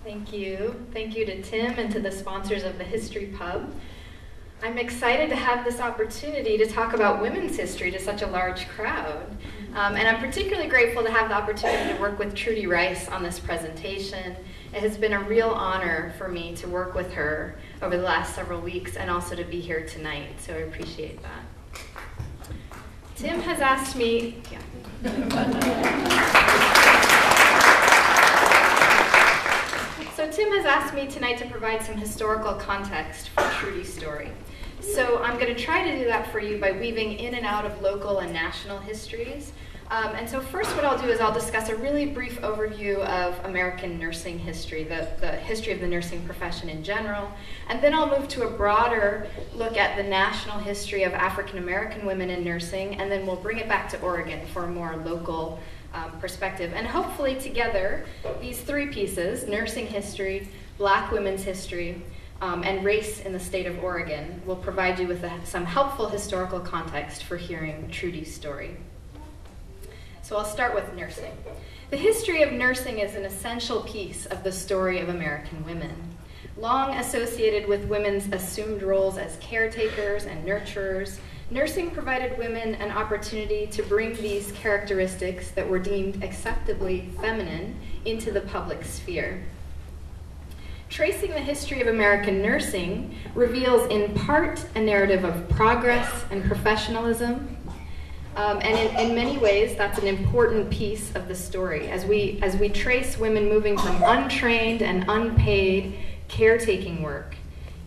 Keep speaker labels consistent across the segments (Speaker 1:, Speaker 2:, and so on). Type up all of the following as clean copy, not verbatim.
Speaker 1: Thank you. Thank you to Tim and to the sponsors of the History Pub. I'm excited to have this opportunity to talk about women's history to such a large crowd. And I'm particularly grateful to have the opportunity to work with Trudy Rice on this presentation. It has been a real honor for me to work with her over the last several weeks and also to be here tonight, so I appreciate that. Tim has asked me, So Tim has asked me tonight to provide some historical context for Trudy's story. So I'm going to try to do that for you by weaving in and out of local and national histories. And so first what I'll do is I'll discuss a really brief overview of American nursing history, the history of the nursing profession in general. And then I'll move to a broader look at the national history of African American women in nursing, and then we'll bring it back to Oregon for a more local perspective. And hopefully together, these three pieces, nursing history, Black women's history, and race in the state of Oregon, will provide you with some helpful historical context for hearing Trudy's story. So I'll start with nursing. The history of nursing is an essential piece of the story of American women. Long associated with women's assumed roles as caretakers and nurturers, nursing provided women an opportunity to bring these characteristics that were deemed acceptably feminine into the public sphere. Tracing the history of American nursing reveals in part a narrative of progress and professionalism, and in many ways that's an important piece of the story as we trace women moving from untrained and unpaid caretaking work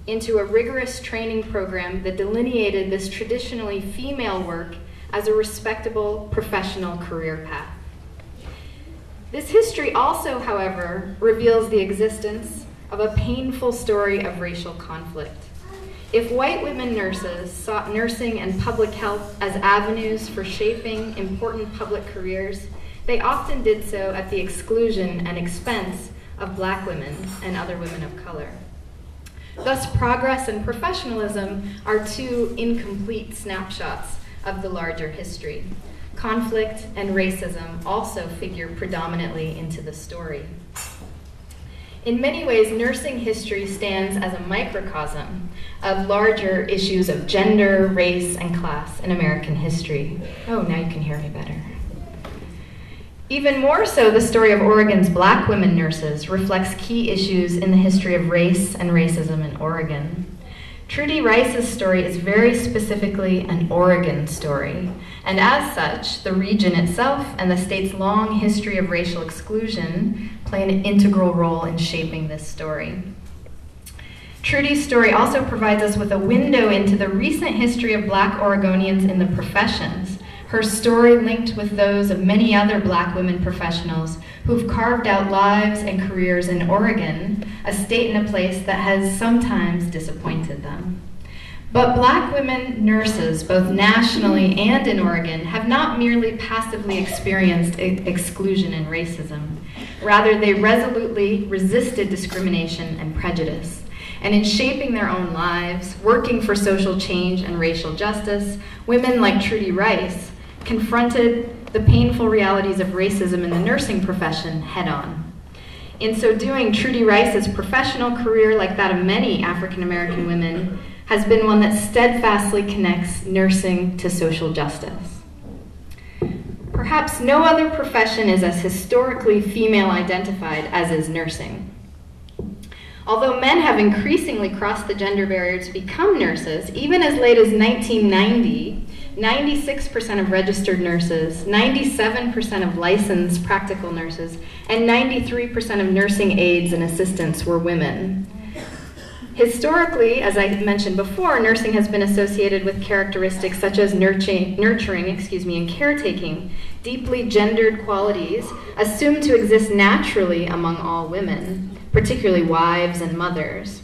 Speaker 1: into a rigorous training program that delineated this traditionally female work as a respectable professional career path. This history also, however, reveals the existence of a painful story of racial conflict. If white women nurses sought nursing and public health as avenues for shaping important public careers, they often did so at the exclusion and expense of Black women and other women of color. Thus, progress and professionalism are two incomplete snapshots of the larger history. Conflict and racism also figure predominantly into the story. In many ways, nursing history stands as a microcosm of larger issues of gender, race, and class in American history. Oh, now you can hear me better. Even more so, the story of Oregon's Black women nurses reflects key issues in the history of race and racism in Oregon. Trudy Rice's story is very specifically an Oregon story, and as such, the region itself and the state's long history of racial exclusion play an integral role in shaping this story. Trudy's story also provides us with a window into the recent history of Black Oregonians in the professions, her story linked with those of many other Black women professionals who've carved out lives and careers in Oregon, a state and a place that has sometimes disappointed them. But Black women nurses, both nationally and in Oregon, have not merely passively experienced exclusion and racism. Rather, they resolutely resisted discrimination and prejudice. And in shaping their own lives, working for social change and racial justice, women like Trudy Rice confronted the painful realities of racism in the nursing profession head-on. In so doing, Trudy Rice's professional career, like that of many African American women, has been one that steadfastly connects nursing to social justice. Perhaps no other profession is as historically female-identified as is nursing. Although men have increasingly crossed the gender barrier to become nurses, even as late as 1990, 96% of registered nurses, 97% of licensed practical nurses, and 93% of nursing aides and assistants were women. Historically, as I mentioned before, nursing has been associated with characteristics such as nurturing, and caretaking, deeply gendered qualities assumed to exist naturally among all women, particularly wives and mothers.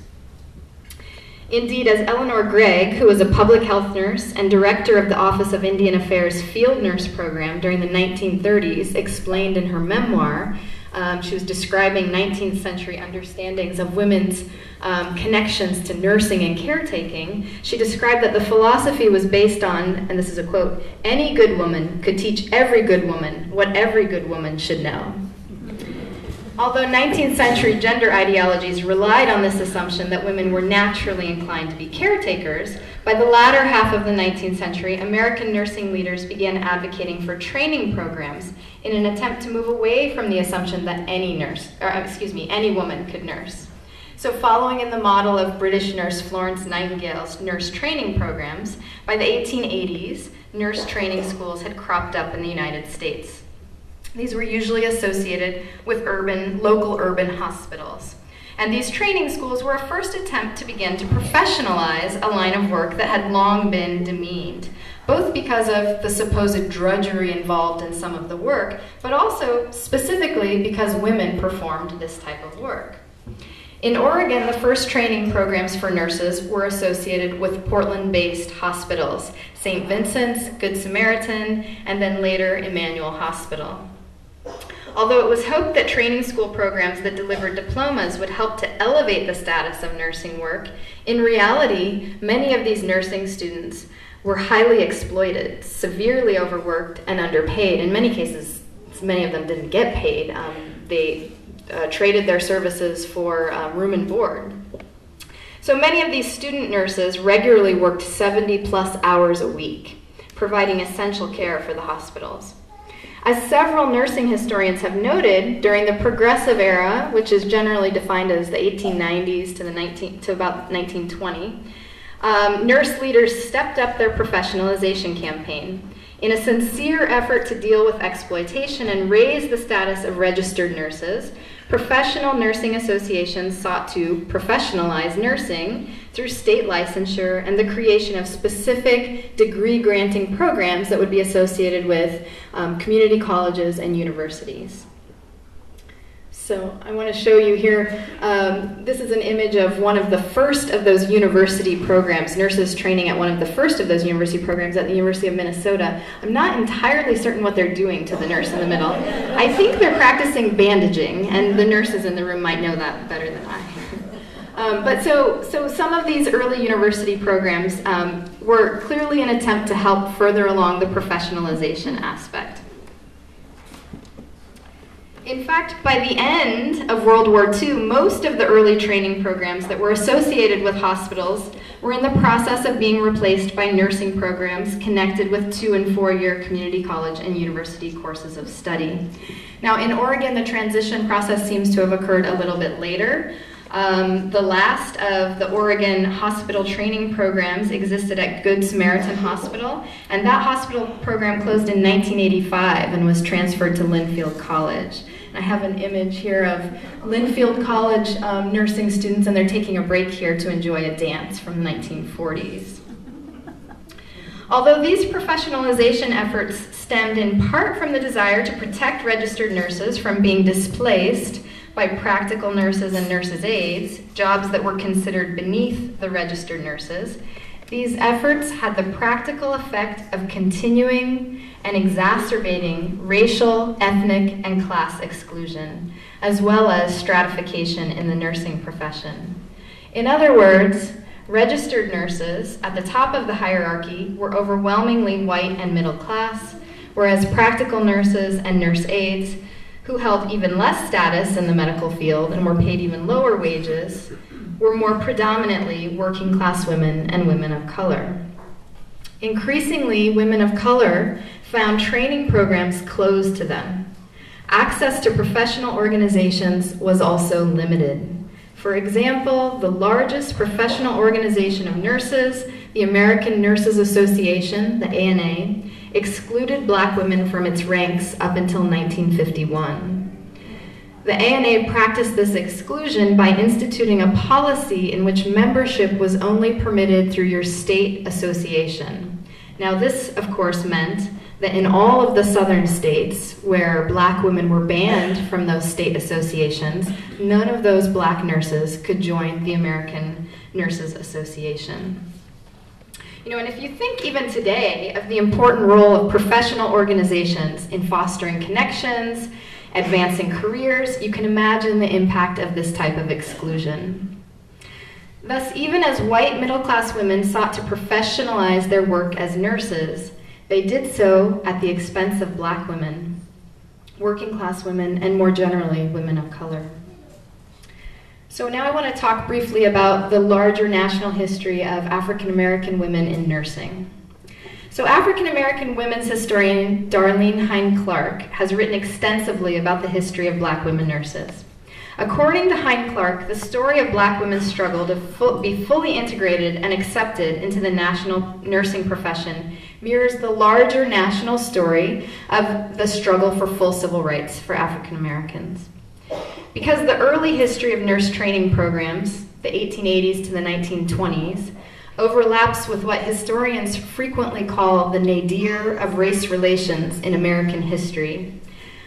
Speaker 1: Indeed, as Eleanor Gregg, who was a public health nurse and director of the Office of Indian Affairs Field Nurse Program during the 1930s, explained in her memoir, she was describing 19th century understandings of women's connections to nursing and caretaking. She described that the philosophy was based on, and this is a quote, "Any good woman could teach every good woman what every good woman should know." Although 19th century gender ideologies relied on this assumption that women were naturally inclined to be caretakers, by the latter half of the 19th century, American nursing leaders began advocating for training programs in an attempt to move away from the assumption that any woman could nurse. So following in the model of British nurse Florence Nightingale's nurse training programs, by the 1880s, nurse training schools had cropped up in the United States. These were usually associated with local urban hospitals. And these training schools were a first attempt to begin to professionalize a line of work that had long been demeaned, both because of the supposed drudgery involved in some of the work, but also specifically because women performed this type of work. In Oregon, the first training programs for nurses were associated with Portland-based hospitals, St. Vincent's, Good Samaritan, and then later Emmanuel Hospital. Although it was hoped that training school programs that delivered diplomas would help to elevate the status of nursing work, in reality, many of these nursing students were highly exploited, severely overworked, and underpaid. In many cases, many of them didn't get paid. They traded their services for room and board. So many of these student nurses regularly worked 70+ hours a week, providing essential care for the hospitals. As several nursing historians have noted, during the Progressive Era, which is generally defined as the 1890s to about 1920, nurse leaders stepped up their professionalization campaign. In a sincere effort to deal with exploitation and raise the status of registered nurses, professional nursing associations sought to professionalize nursing through state licensure and the creation of specific degree-granting programs that would be associated with community colleges and universities. So I want to show you here, this is an image of one of the first of those university programs, nurses training at one of the first of those university programs at the University of Minnesota. I'm not entirely certain what they're doing to the nurse in the middle. I think they're practicing bandaging, and the nurses in the room might know that better than I. But some of these early university programs were clearly an attempt to help further along the professionalization aspect. In fact, by the end of World War II, most of the early training programs that were associated with hospitals were in the process of being replaced by nursing programs connected with 2- and 4-year community college and university courses of study. Now, in Oregon, the transition process seems to have occurred a little bit later. The last of the Oregon hospital training programs existed at Good Samaritan Hospital, and that hospital program closed in 1985 and was transferred to Linfield College. I have an image here of Linfield College nursing students, and they're taking a break here to enjoy a dance from the 1940s. Although these professionalization efforts stemmed in part from the desire to protect registered nurses from being displaced by practical nurses and nurses' aides, jobs that were considered beneath the registered nurses, these efforts had the practical effect of continuing and exacerbating racial, ethnic, and class exclusion, as well as stratification in the nursing profession. In other words, registered nurses at the top of the hierarchy were overwhelmingly white and middle class, whereas practical nurses and nurse aides, who held even less status in the medical field and were paid even lower wages, were more predominantly working class women and women of color. Increasingly, women of color found training programs closed to them. Access to professional organizations was also limited. For example, the largest professional organization of nurses, the American Nurses Association, the ANA, excluded black women from its ranks up until 1951. The ANA practiced this exclusion by instituting a policy in which membership was only permitted through your state association. Now this, of course, meant that in all of the southern states where black women were banned from those state associations, none of those black nurses could join the American Nurses Association. You know, and if you think even today of the important role of professional organizations in fostering connections, advancing careers, you can imagine the impact of this type of exclusion. Thus, even as white middle-class women sought to professionalize their work as nurses, they did so at the expense of black women. working class women, and more generally, women of color. So now I want to talk briefly about the larger national history of African American women in nursing. So African American women's historian Darlene Hine Clark has written extensively about the history of black women nurses. According to Hine Clark, the story of black women's struggle to be fully integrated and accepted into the national nursing profession mirrors the larger national story of the struggle for full civil rights for African Americans. Because the early history of nurse training programs, the 1880s to the 1920s, overlaps with what historians frequently call the nadir of race relations in American history,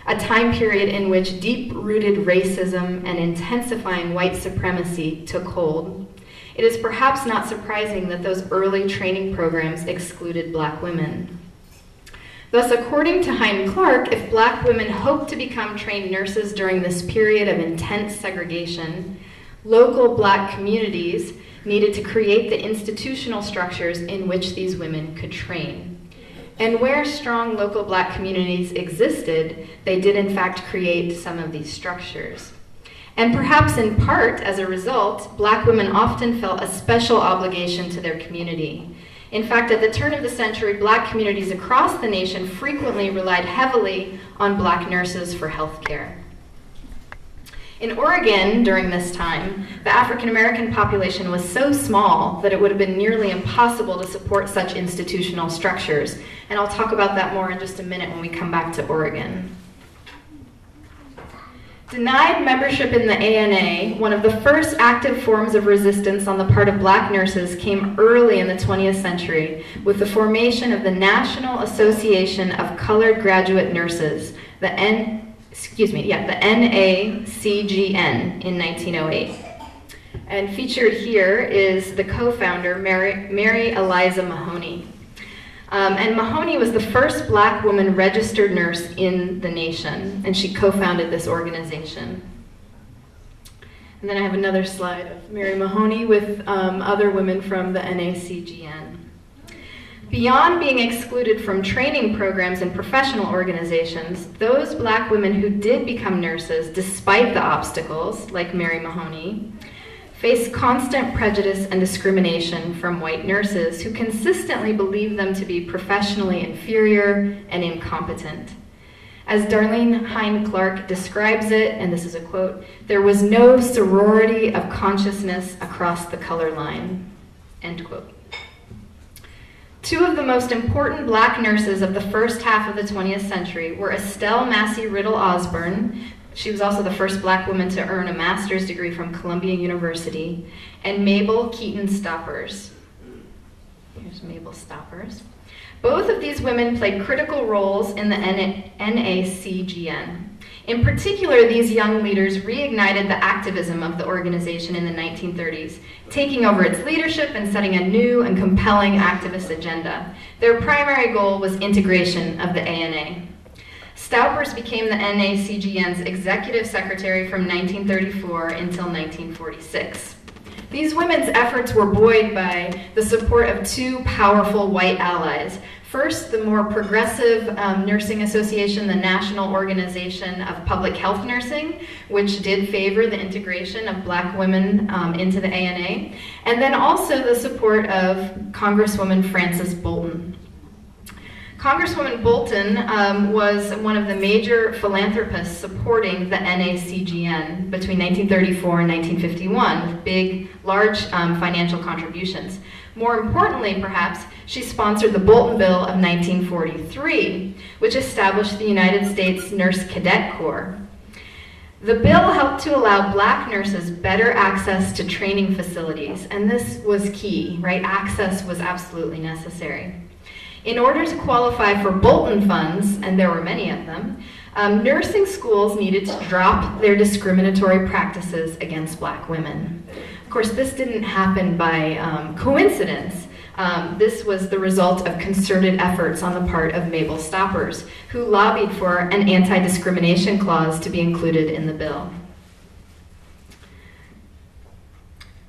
Speaker 1: a time period in which deep-rooted racism and intensifying white supremacy took hold, it is perhaps not surprising that those early training programs excluded black women. Thus, according to Hine Clark, if black women hoped to become trained nurses during this period of intense segregation, local black communities needed to create the institutional structures in which these women could train. And where strong local black communities existed, they did in fact create some of these structures. And perhaps in part, as a result, black women often felt a special obligation to their community. In fact, at the turn of the century, black communities across the nation frequently relied heavily on black nurses for health care. In Oregon, during this time, the African American population was so small that it would have been nearly impossible to support such institutional structures. And I'll talk about that more in just a minute when we come back to Oregon. Denied membership in the ANA, one of the first active forms of resistance on the part of black nurses came early in the 20th century with the formation of the National Association of Colored Graduate Nurses, the NACGN in 1908. And featured here is the co-founder, Mary Eliza Mahoney. And Mahoney was the first black woman registered nurse in the nation, and she co-founded this organization. And then I have another slide of Mary Mahoney with other women from the NACGN. Beyond being excluded from training programs and professional organizations, those black women who did become nurses, despite the obstacles, like Mary Mahoney, faced constant prejudice and discrimination from white nurses who consistently believed them to be professionally inferior and incompetent. As Darlene Hine Clark describes it, and this is a quote, "There was no sorority of consciousness across the color line," end quote. Two of the most important black nurses of the first half of the 20th century were Estelle Massey Riddle Osborne. She was also the first black woman to earn a master's degree from Columbia University, and Mabel Keaton Stoppers. Here's Mabel Stoppers. Both of these women played critical roles in the NACGN. In particular, these young leaders reignited the activism of the organization in the 1930s, taking over its leadership and setting a new and compelling activist agenda. Their primary goal was integration of the ANA. Stoppers became the NACGN's executive secretary from 1934 until 1946. These women's efforts were buoyed by the support of two powerful white allies. First, the more progressive nursing association, the National Organization of Public Health Nursing, which did favor the integration of black women into the ANA, and then also the support of Congresswoman Frances Bolton. Congresswoman Bolton was one of the major philanthropists supporting the NACGN between 1934 and 1951 with large financial contributions. More importantly, perhaps, she sponsored the Bolton Bill of 1943, which established the United States Nurse Cadet Corps. The bill helped to allow black nurses better access to training facilities, and this was key, right? Access was absolutely necessary. In order to qualify for Bolton funds, and there were many of them, nursing schools needed to drop their discriminatory practices against black women. Of course, this didn't happen by coincidence. This was the result of concerted efforts on the part of Mabel Stoppers, who lobbied for an anti-discrimination clause to be included in the bill.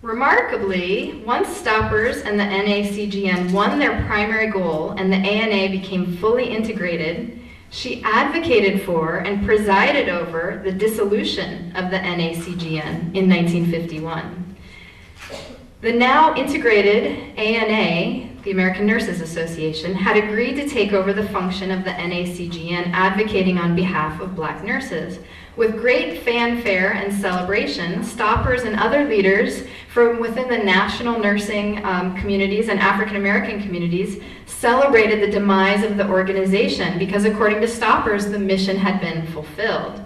Speaker 1: Remarkably, once Stoppers and the NACGN won their primary goal and the ANA became fully integrated, She advocated for and presided over the dissolution of the NACGN in 1951. The now integrated ANA, the American Nurses Association, had agreed to take over the function of the NACGN, advocating on behalf of black nurses. With great fanfare and celebration, stoppers and other leaders from within the national nursing communities and African American communities celebrated the demise of the organization because, according to stoppers, the mission had been fulfilled.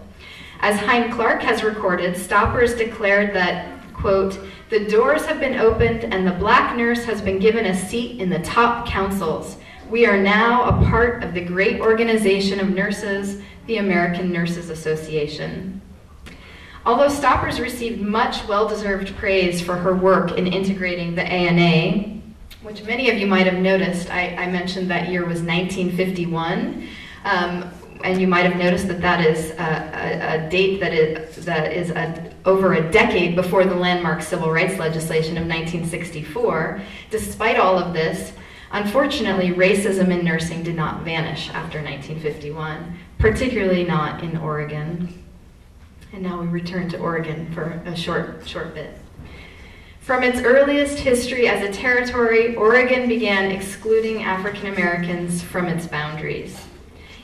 Speaker 1: As Hein Clark has recorded, stoppers declared that, quote, "The doors have been opened and the black nurse has been given a seat in the top councils. We are now a part of the great organization of nurses, the American Nurses Association." Although stoppers received much well-deserved praise for her work in integrating the ANA, which many of you might have noticed, I mentioned that year was 1951, and you might have noticed that that is a date that is over a decade before the landmark civil rights legislation of 1964. Despite all of this, unfortunately, racism in nursing did not vanish after 1951, particularly not in Oregon. And now we return to Oregon for a short bit. From its earliest history as a territory, Oregon began excluding African Americans from its boundaries.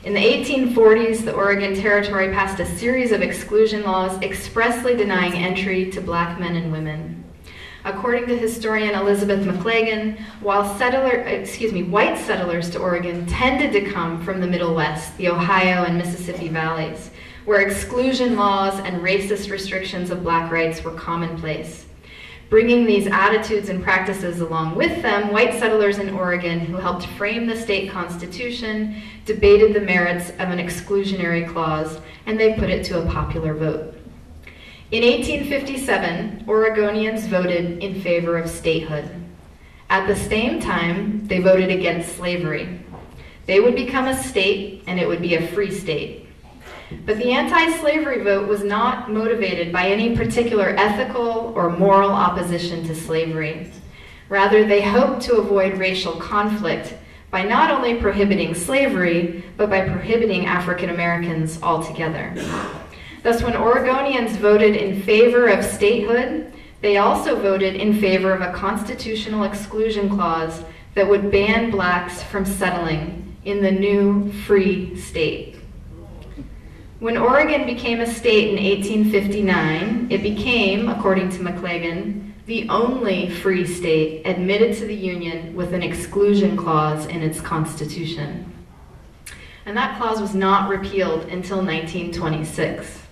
Speaker 1: In the 1840s, the Oregon Territory passed a series of exclusion laws expressly denying entry to black men and women. According to historian Elizabeth McLagan, while white settlers to Oregon tended to come from the Middle West, the Ohio and Mississippi valleys, where exclusion laws and racist restrictions of black rights were commonplace. Bringing these attitudes and practices along with them, white settlers in Oregon who helped frame the state constitution debated the merits of an exclusionary clause, and they put it to a popular vote. In 1857, Oregonians voted in favor of statehood. At the same time, they voted against slavery. They would become a state, and it would be a free state. But the anti-slavery vote was not motivated by any particular ethical or moral opposition to slavery. Rather, they hoped to avoid racial conflict by not only prohibiting slavery, but by prohibiting African Americans altogether. Thus, when Oregonians voted in favor of statehood, they also voted in favor of a constitutional exclusion clause that would ban blacks from settling in the new free state. When Oregon became a state in 1859, it became, according to McLagan, the only free state admitted to the Union with an exclusion clause in its constitution. And that clause was not repealed until 1926.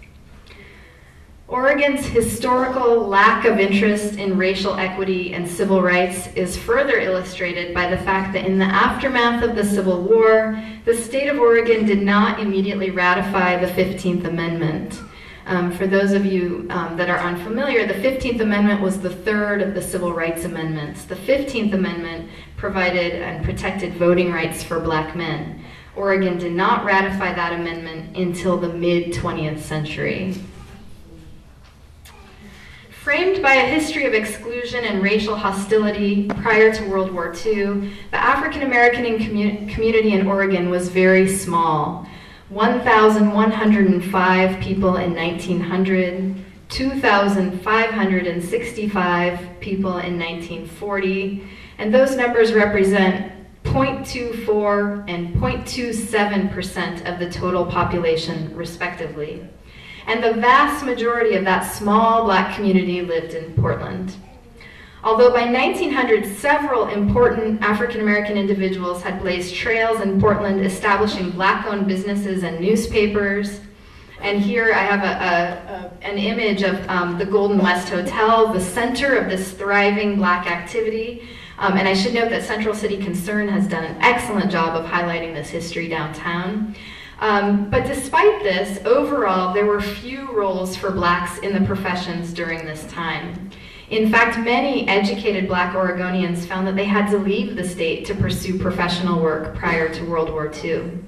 Speaker 1: Oregon's historical lack of interest in racial equity and civil rights is further illustrated by the fact that in the aftermath of the Civil War, the state of Oregon did not immediately ratify the 15th Amendment. For those of you that are unfamiliar, the 15th Amendment was the third of the Civil Rights Amendments. The 15th Amendment provided and protected voting rights for black men. Oregon did not ratify that amendment until the mid-20th century. Framed by a history of exclusion and racial hostility prior to World War II, the African American community in Oregon was very small. 1,105 people in 1900, 2,565 people in 1940, and those numbers represent 0.24 and 0.27% of the total population, respectively. And the vast majority of that small black community lived in Portland. Although by 1900, several important African American individuals had blazed trails in Portland, establishing black-owned businesses and newspapers. And here I have an image of the Golden West Hotel, the center of this thriving black activity. And I should note that Central City Concern has done an excellent job of highlighting this history downtown. But despite this, overall, there were few roles for blacks in the professions during this time. In fact, many educated black Oregonians found that they had to leave the state to pursue professional work prior to World War II.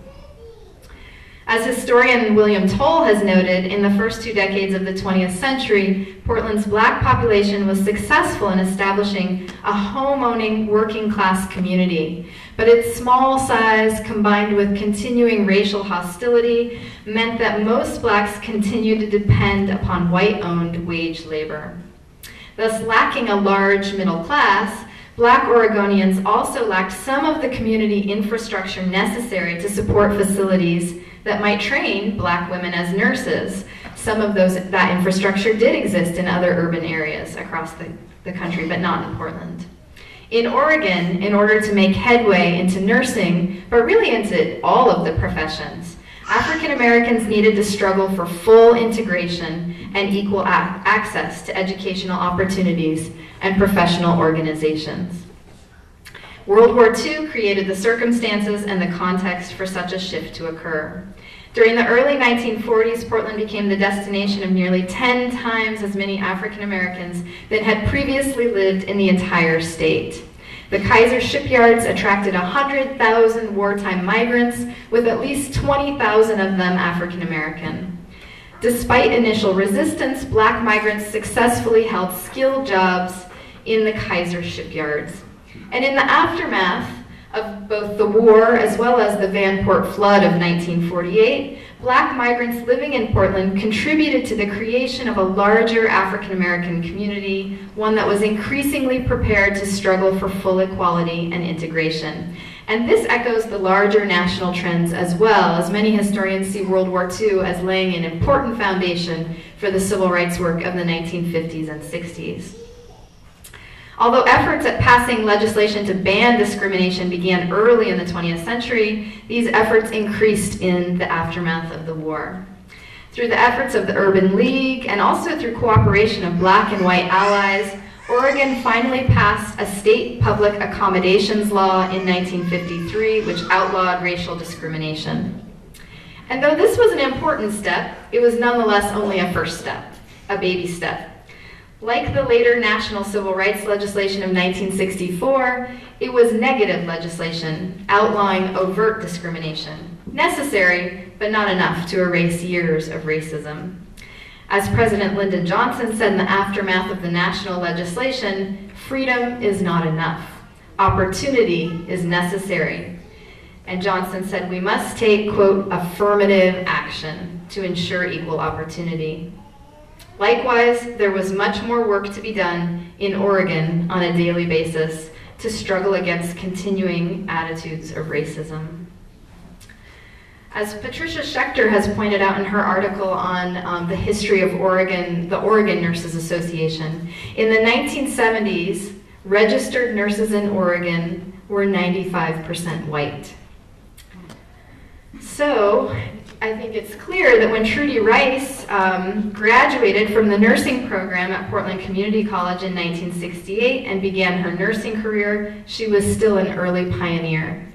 Speaker 1: As historian William Toll has noted, in the first 2 decades of the 20th century, Portland's black population was successful in establishing a home-owning working-class community. But its small size, combined with continuing racial hostility, meant that most blacks continued to depend upon white-owned wage labor. Thus, lacking a large middle class, Black Oregonians also lacked some of the community infrastructure necessary to support facilities that might train Black women as nurses. Some of that infrastructure did exist in other urban areas across the country, but not in Portland. In Oregon, in order to make headway into nursing, but really into all of the professions, African Americans needed to struggle for full integration and equal access to educational opportunities and professional organizations. World War II created the circumstances and the context for such a shift to occur. During the early 1940s, Portland became the destination of nearly 10 times as many African Americans that had previously lived in the entire state. The Kaiser shipyards attracted 100,000 wartime migrants, with at least 20,000 of them African American. Despite initial resistance, Black migrants successfully held skilled jobs in the Kaiser shipyards. And in the aftermath of both the war as well as the Vanport flood of 1948, Black migrants living in Portland contributed to the creation of a larger African American community, one that was increasingly prepared to struggle for full equality and integration. And this echoes the larger national trends as well, as many historians see World War II as laying an important foundation for the civil rights work of the 1950s and 60s. Although efforts at passing legislation to ban discrimination began early in the 20th century, these efforts increased in the aftermath of the war. Through the efforts of the Urban League and also through cooperation of Black and white allies, Oregon finally passed a state public accommodations law in 1953, which outlawed racial discrimination. And though this was an important step, it was nonetheless only a first step, a baby step. Like the later national civil rights legislation of 1964, it was negative legislation outlawing overt discrimination, necessary but not enough to erase years of racism. As President Lyndon Johnson said in the aftermath of the national legislation, freedom is not enough. Opportunity is necessary. And Johnson said we must take, quote, affirmative action to ensure equal opportunity. Likewise, there was much more work to be done in Oregon on a daily basis to struggle against continuing attitudes of racism. As Patricia Schechter has pointed out in her article on the history of Oregon, the Oregon Nurses Association, in the 1970s, registered nurses in Oregon were 95% white. So, I think it's clear that when Trudi Rice graduated from the nursing program at Portland Community College in 1968 and began her nursing career, she was still an early pioneer.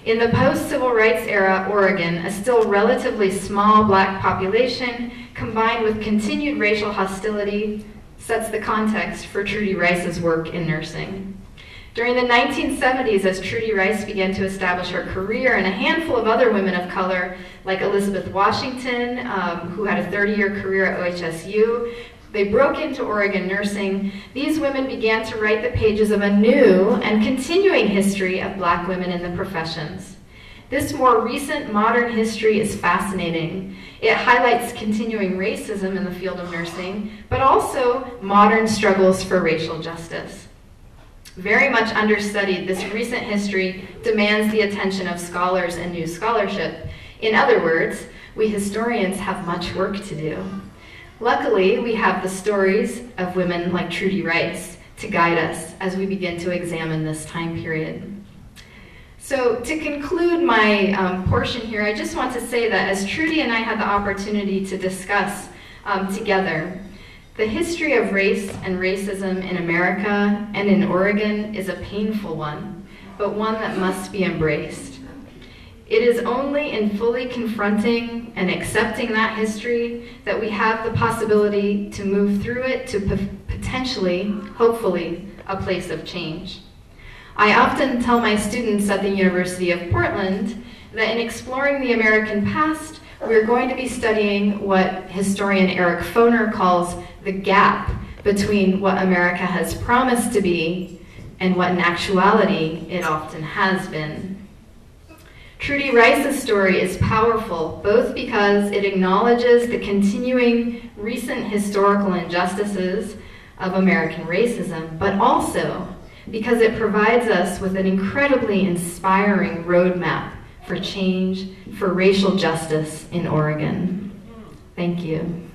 Speaker 1: In the post-civil rights era Oregon, a still relatively small Black population, combined with continued racial hostility, sets the context for Trudi Rice's work in nursing. During the 1970s, as Trudi Rice began to establish her career, and a handful of other women of color, like Elizabeth Washington, who had a 30-year career at OHSU, they broke into Oregon nursing. These women began to write the pages of a new and continuing history of Black women in the professions. This more recent modern history is fascinating. It highlights continuing racism in the field of nursing, but also modern struggles for racial justice. Very much understudied, this recent history demands the attention of scholars and new scholarship. In other words, we historians have much work to do. Luckily, we have the stories of women like Trudi Rice to guide us as we begin to examine this time period. So to conclude my portion here, I just want to say that as Trudi and I had the opportunity to discuss together, the history of race and racism in America and in Oregon is a painful one, but one that must be embraced. It is only in fully confronting and accepting that history that we have the possibility to move through it to potentially, hopefully, a place of change. I often tell my students at the University of Portland that in exploring the American past, We're going to be studying what historian Eric Foner calls the gap between what America has promised to be and what in actuality it often has been. Trudy Rice's story is powerful both because it acknowledges the continuing recent historical injustices of American racism, but also because it provides us with an incredibly inspiring roadmap for change, for racial justice in Oregon. Thank you. And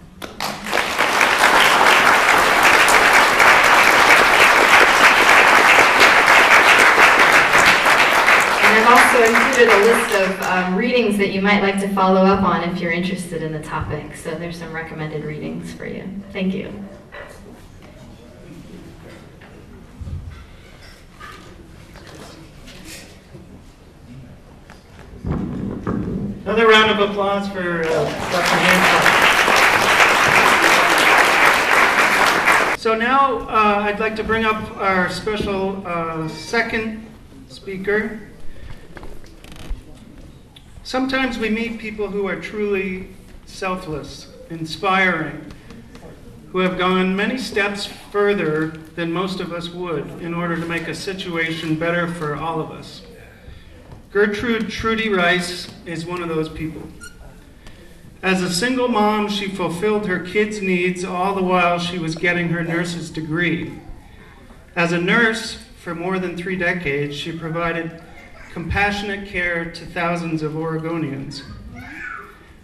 Speaker 1: I've also included a list of readings that you might like to follow up on if you're interested in the topic. So there's some recommended readings for you. Thank you.
Speaker 2: Another round of applause for Dr. Hancock. So now I'd like to bring up our special second speaker. Sometimes we meet people who are truly selfless, inspiring, who have gone many steps further than most of us would in order to make a situation better for all of us. Gertrude Trudy Rice is one of those people. As a single mom, she fulfilled her kids' needs all the while she was getting her nurse's degree. As a nurse for more than 3 decades, she provided compassionate care to thousands of Oregonians.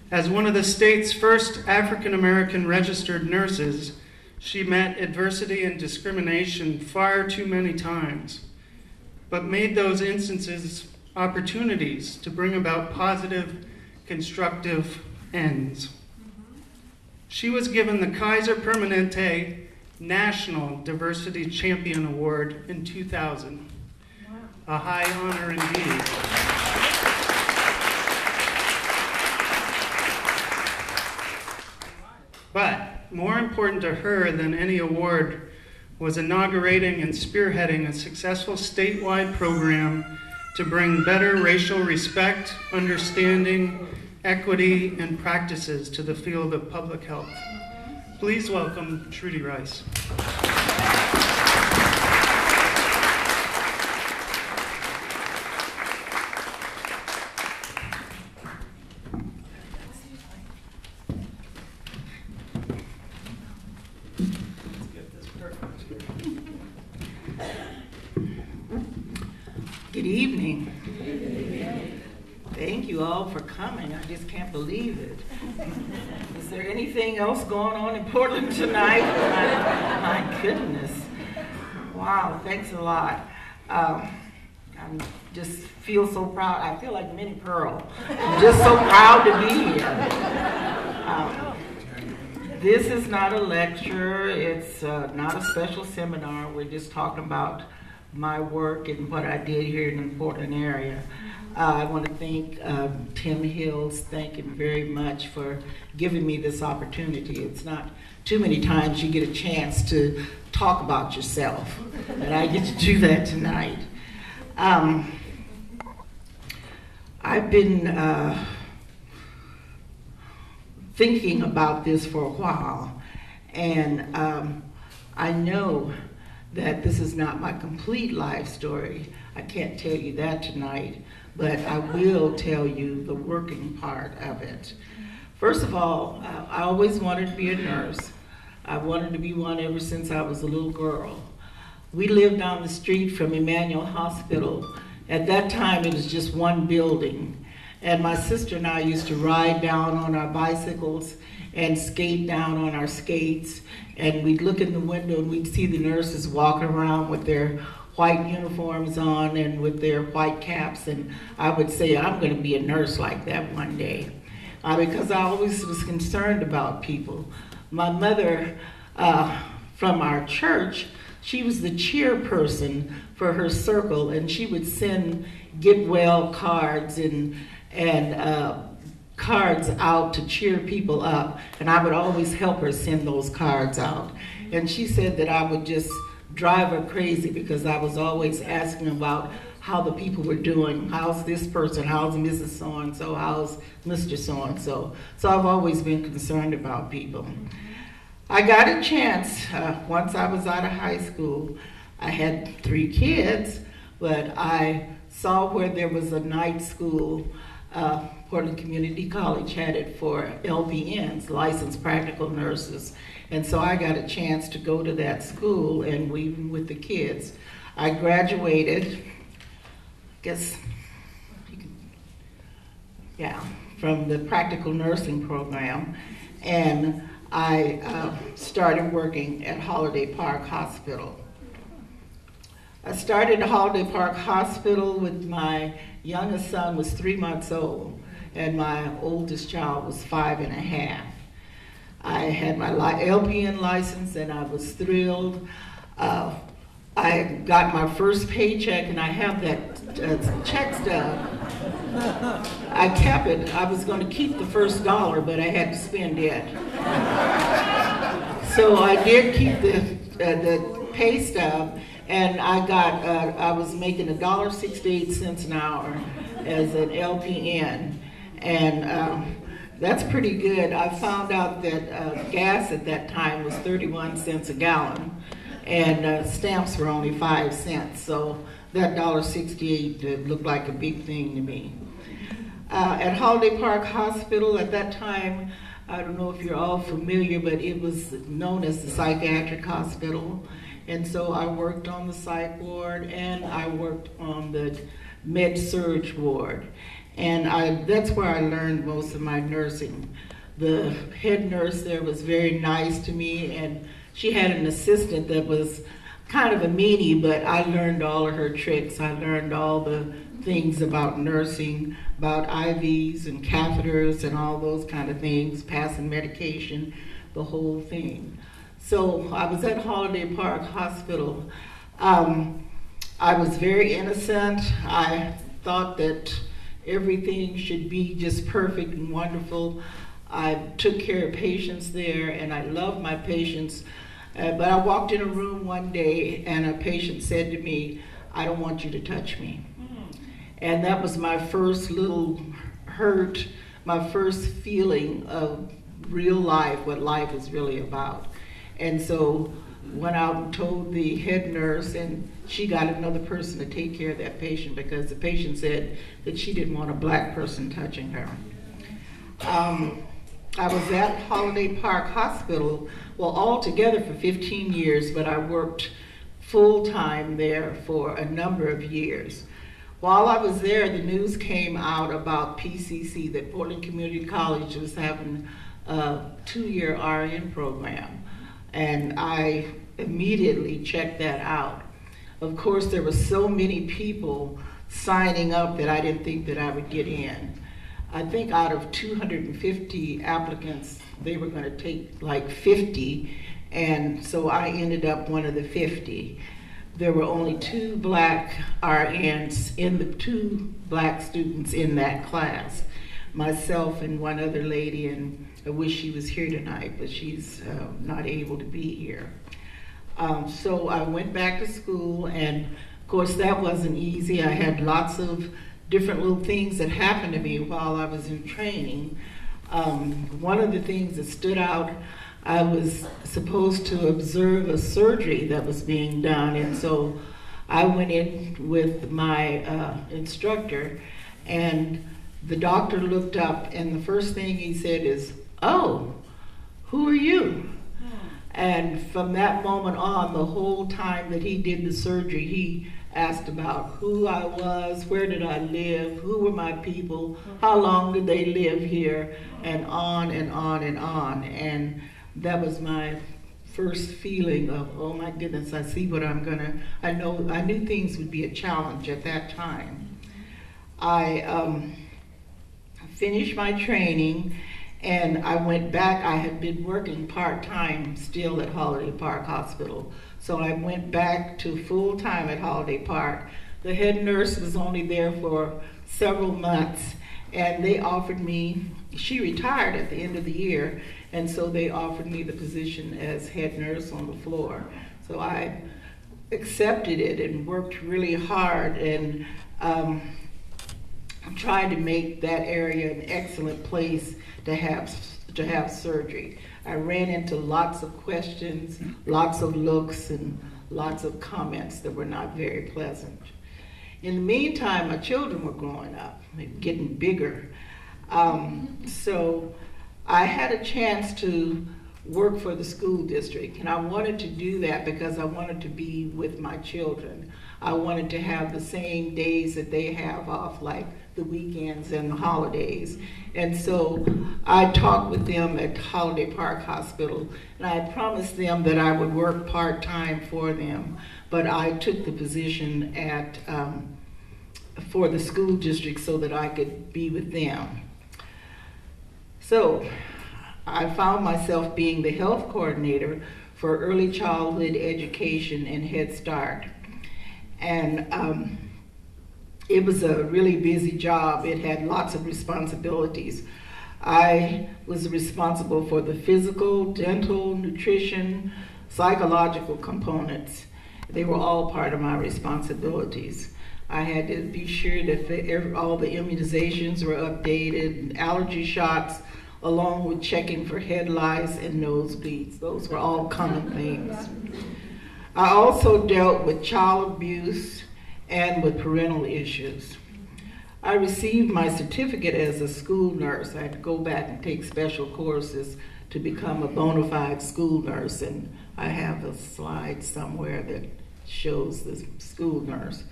Speaker 2: As one of the state's first African-American registered nurses, she met adversity and discrimination far too many times, but made those instances opportunities to bring about positive, constructive ends. She was given the Kaiser Permanente National Diversity Champion Award in 2000. Wow. A high honor indeed. But more important to her than any award was inaugurating and spearheading a successful statewide program to bring better racial respect, understanding, equity, and practices to the field of public health. Please welcome Trudy Rice.
Speaker 3: Good evening. Thank you all for coming. I just can't believe it. Is there anything else going on in Portland tonight? My goodness. Wow, thanks a lot. I just feel so proud. I feel like Minnie Pearl. I'm just so proud to be here. This is not a lecture. It's not a special seminar. We're just talking about my work and what I did here in the Portland area. I want to thank Tim Hills. Thank him very much for giving me this opportunity. It's not too many times you get a chance to talk about yourself, and I get to do that tonight. I've been thinking about this for a while, and I know that this is not my complete life story. I can't tell you that tonight, but I will tell you the working part of it. First of all, I always wanted to be a nurse. I wanted to be one ever since I was a little girl. We lived down the street from Emmanuel Hospital. At that time, it was just one building. And my sister and I used to ride down on our bicycles and skate down on our skates. And we'd look in the window and we'd see the nurses walking around with their white uniforms on and with their white caps. And I would say, I'm going to be a nurse like that one day. Because I always was concerned about people. My mother, from our church, she was the chairperson for her circle, and she would send get well cards and cards out to cheer people up, and I would always help her send those cards out. And she said that I would just drive her crazy because I was always asking about how the people were doing. How's this person? How's Mrs. So-and-so? How's Mr. So-and-so? So I've always been concerned about people. I got a chance, once I was out of high school, I had 3 kids, but I saw where there was a night school. Portland Community College had it for LPNs, licensed practical nurses. And so I got a chance to go to that school and weaving with the kids. I graduated, from the practical nursing program, and I started working at Holiday Park Hospital. I started at Holiday Park Hospital with my youngest son was 3 months old, and my oldest child was 5.5. I had my LPN license, and I was thrilled. I got my first paycheck, and I have that check stub. I kept it. I was going to keep the first $1, but I had to spend it. So I did keep the pay stub, and I was making $1.68 an hour as an LPN, and that's pretty good. I found out that gas at that time was 31 cents a gallon, and stamps were only 5 cents. So that $1.68 looked like a big thing to me. At Holiday Park Hospital at that time, I don't know if you're all familiar, but it was known as the psychiatric hospital. And so I worked on the psych ward, and I worked on the med-surg ward. And that's where I learned most of my nursing. The head nurse there was very nice to me, and she had an assistant that was kind of a meanie, but I learned all of her tricks. I learned all the things about nursing, about IVs and catheters and all those kind of things, passing medication, the whole thing. So I was at Holiday Park Hospital. I was very innocent. I thought that everything should be just perfect and wonderful. I took care of patients there, and I loved my patients. But I walked in a room one day, and a patient said to me, "I don't want you to touch me." And that was my first little hurt, my first feeling of real life, what life is really about. And so went out and told the head nurse, and she got another person to take care of that patient because the patient said that she didn't want a black person touching her. I was at Holiday Park Hospital, well, altogether for 15 years, but I worked full-time there for a number of years. While I was there, the news came out about PCC, that Portland Community College was having a 2-year RN program, and I immediately checked that out. Of course, there were so many people signing up that I didn't think that I would get in. I think out of 250 applicants, they were going to take like 50, and so I ended up one of the 50. There were only 2 black RNs the 2 black students in that class, myself and one other lady, and I wish she was here tonight, but she's not able to be here. So I went back to school, and of course that wasn't easy. I had lots of different little things that happened to me while I was in training. One of the things that stood out, I was supposed to observe a surgery that was being done, and so I went in with my instructor, and the doctor looked up, and the first thing he said is, "Oh, who are you?" And from that moment on, the whole time that he did the surgery, he asked about who I was, where did I live, who were my people, how long did they live here, and on and on and on. And that was my first feeling of, oh my goodness, I see what I'm gonna, I knew things would be a challenge at that time. I finished my training, and I went back. I had been working part-time still at Holiday Park Hospital. So I went back to full-time at Holiday Park. The head nurse was only there for several months, and they offered me, she retired at the end of the year, and so they offered me the position as head nurse on the floor. So I accepted it and worked really hard and tried to make that area an excellent place to have surgery. I ran into lots of questions, lots of looks, and lots of comments that were not very pleasant. In the meantime, my children were growing up, getting bigger. So I had a chance to work for the school district, and I wanted to do that because I wanted to be with my children. I wanted to have the same days that they have off, like the weekends and the holidays. And so I talked with them at Holiday Park Hospital, and I promised them that I would work part-time for them, but I took the position at for the school district so that I could be with them. So I found myself being the health coordinator for early childhood education and Head Start. And it was a really busy job. It had lots of responsibilities. I was responsible for the physical, dental, nutrition, psychological components. They were all part of my responsibilities. I had to be sure that all the immunizations were updated, and allergy shots, along with checking for head lice and nosebleeds. Those were all common things. I also dealt with child abuse and with parental issues. I received my certificate as a school nurse. I had to go back and take special courses to become a bona fide school nurse, and I have a slide somewhere that shows the school nurse.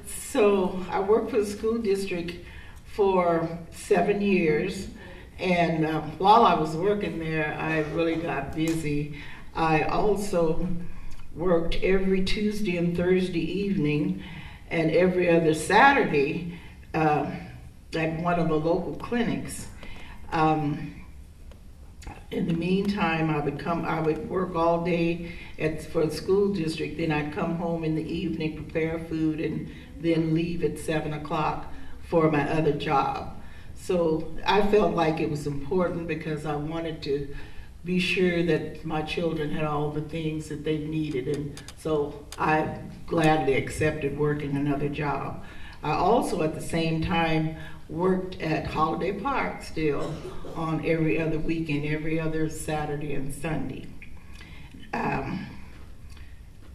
Speaker 3: So I worked for the school district for 7 years, and while I was working there, I really got busy. I also worked every Tuesday and Thursday evening and every other Saturday at one of the local clinics. In the meantime, I would work all day for the school district, then I'd come home in the evening, prepare food, and then leave at 7 o'clock for my other job. So I felt like it was important because I wanted to be sure that my children had all the things that they needed, and so I gladly accepted working another job. I also at the same time worked at Holiday Park still on every other weekend, every other Saturday and Sunday.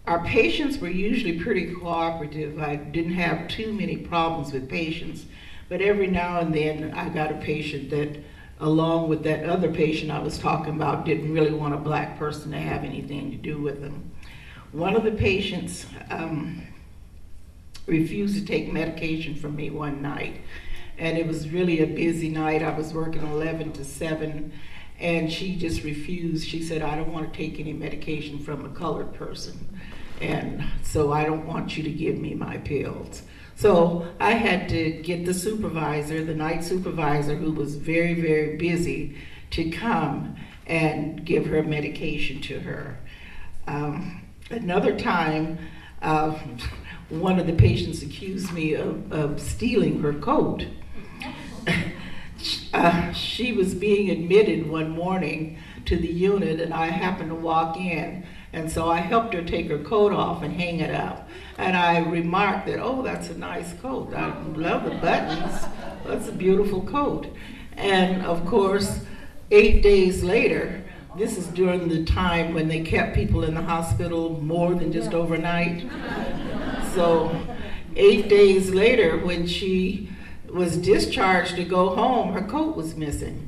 Speaker 3: Our patients were usually pretty cooperative. I didn't have too many problems with patients, but every now and then I got a patient that, along with that other patient I was talking about, didn't really want a black person to have anything to do with them. One of the patients refused to take medication from me one night, and it was really a busy night. I was working 11 to 7, and she just refused. She said, I don't want to take any medication from a colored person, and so I don't want you to give me my pills. So I had to get the supervisor, the night supervisor, who was very, very busy, to come and give her medication to her. Another time, one of the patients accused me of stealing her coat. She was being admitted one morning to the unit, and I happened to walk in, and so I helped her take her coat off and hang it up. And I remarked that, oh, that's a nice coat. I love the buttons. That's a beautiful coat. And of course, 8 days later, this is during the time when they kept people in the hospital more than just overnight. So 8 days later, when she was discharged to go home, her coat was missing.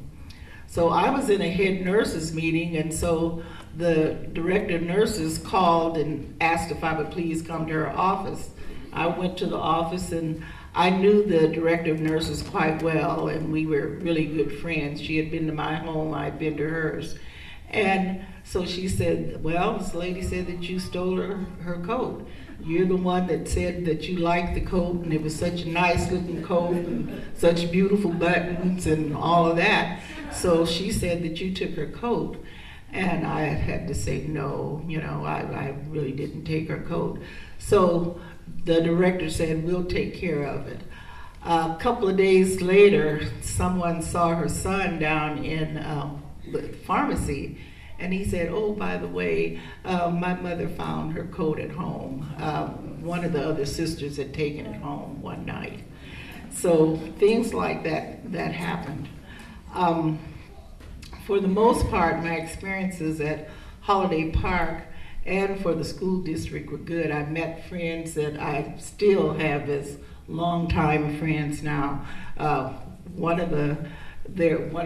Speaker 3: So I was in a head nurses meeting, and so the director of nurses called and asked if I would please come to her office. I went to the office, and I knew the director of nurses quite well, and we were really good friends. She had been to my home, I had been to hers. And so she said, well, this lady said that you stole her coat. You're the one that said that you liked the coat, and it was such a nice looking coat and such beautiful buttons and all of that. So she said that you took her coat. And I had to say, no, I really didn't take her coat. So the director said, we'll take care of it. A couple of days later, someone saw her son down in the pharmacy, And he said, oh, by the way, my mother found her coat at home. One of the other sisters had taken it home one night. So things like that happened. For the most part, my experiences at Holiday Park and for the school district were good. I met friends that I still have as longtime friends now. One of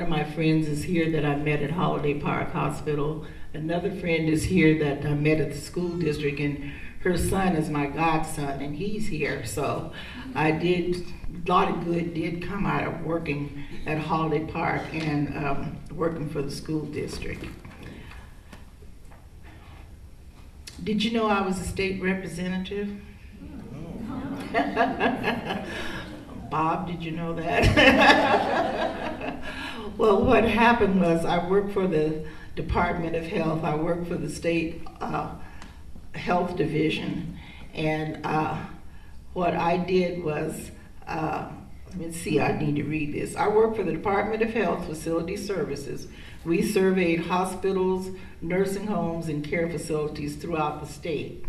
Speaker 3: my friends is here that I met at Holiday Park Hospital. Another friend is here that I met at the school district, and her son is my godson, and he's here. So a lot of good did come out of working at Holiday Park and working for the school district. Did you know I was a state representative? Bob, did you know that? Well, what happened was I worked for the Department of Health. I worked for the state health division. And what I did was, let me see, I need to read this. I worked for the Department of Health Facility Services. We surveyed hospitals, nursing homes, and care facilities throughout the state.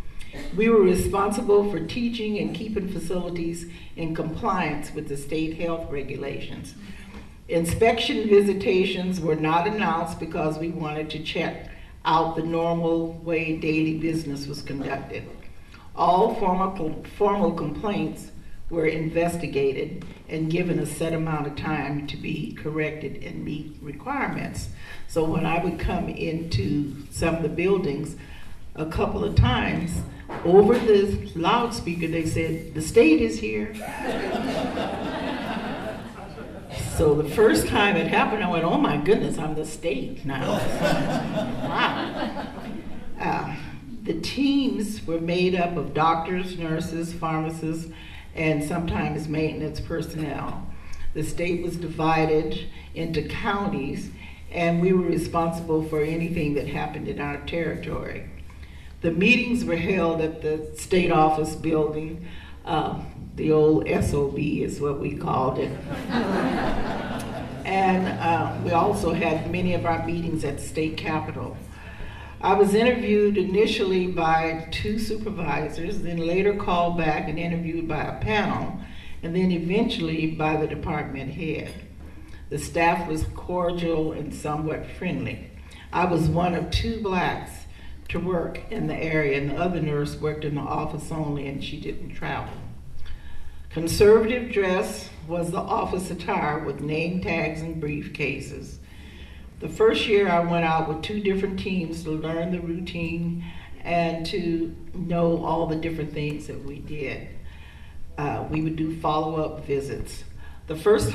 Speaker 3: We were responsible for teaching and keeping facilities in compliance with the state health regulations. Inspection visitations were not announced because we wanted to check out the normal way daily business was conducted. All formal complaints were investigated and given a set amount of time to be corrected and meet requirements. So when I would come into some of the buildings, a couple of times over the loudspeaker they said, "The state is here." So the first time it happened, I went, oh my goodness, I'm the state now. Wow. The teams were made up of doctors, nurses, pharmacists, and sometimes maintenance personnel. The state was divided into counties, and we were responsible for anything that happened in our territory. The meetings were held at the state office building. The old SOB is what we called it. And we also had many of our meetings at the state capitol. I was interviewed initially by 2 supervisors, then later called back and interviewed by a panel, and then eventually by the department head. The staff was cordial and somewhat friendly. I was one of 2 blacks to work in the area, and the other nurse worked in the office only, and she didn't travel. Conservative dress was the office attire with name tags and briefcases. The first year I went out with 2 different teams to learn the routine and to know all the different things that we did. We would do follow-up visits. The first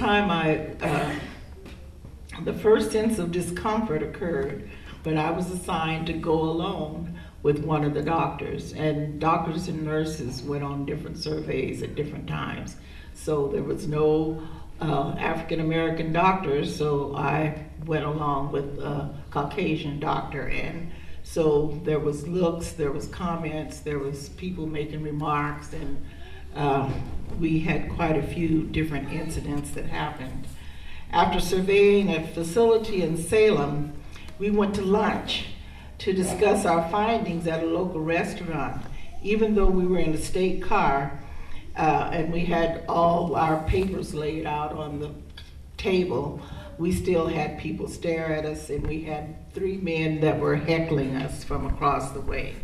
Speaker 3: sense of discomfort occurred when I was assigned to go alone with one of the doctors, and doctors and nurses went on different surveys at different times. So there was no African American doctors, so I went along with a Caucasian doctor, and so there was looks, there was comments, there was people making remarks, and we had quite a few different incidents that happened. After surveying a facility in Salem, we went to lunch to discuss our findings at a local restaurant. Even though we were in a state car and we had all our papers laid out on the table, we still had people stare at us, and we had 3 men that were heckling us from across the way.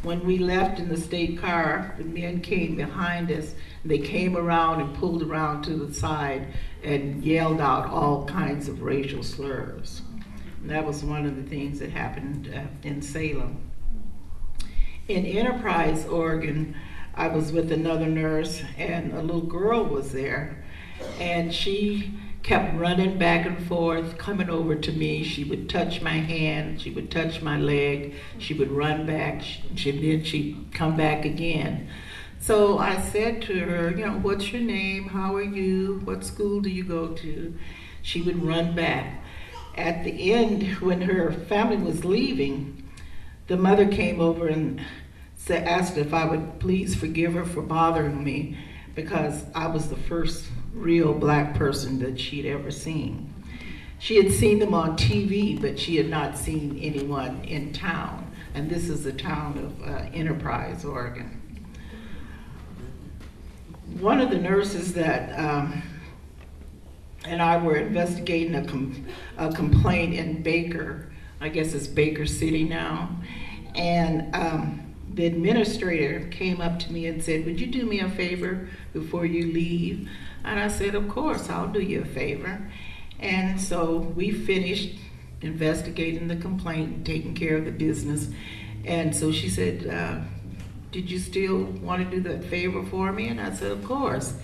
Speaker 3: When we left in the state car, the men came behind us. They came around and pulled around to the side and yelled out all kinds of racial slurs. And that was one of the things that happened in Salem. In Enterprise, Oregon, I was with another nurse, and a little girl was there, and she kept running back and forth, coming over to me. She would touch my hand, she would touch my leg, she would run back, then she'd come back again. So I said to her, what's your name? How are you? What school do you go to? She would run back. At the end, when her family was leaving, the mother came over and asked if I would please forgive her for bothering me, because I was the first real black person that she'd ever seen. She had seen them on TV, but she had not seen anyone in town. And this is the town of Enterprise, Oregon. One of the nurses that and I were investigating a complaint in Baker, I guess it's Baker City now, and the administrator came up to me and said, "Would you do me a favor before you leave?" And I said, "Of course, I'll do you a favor." And so we finished investigating the complaint and taking care of the business. And so she said, "Did you still want to do that favor for me?" And I said, "Of course."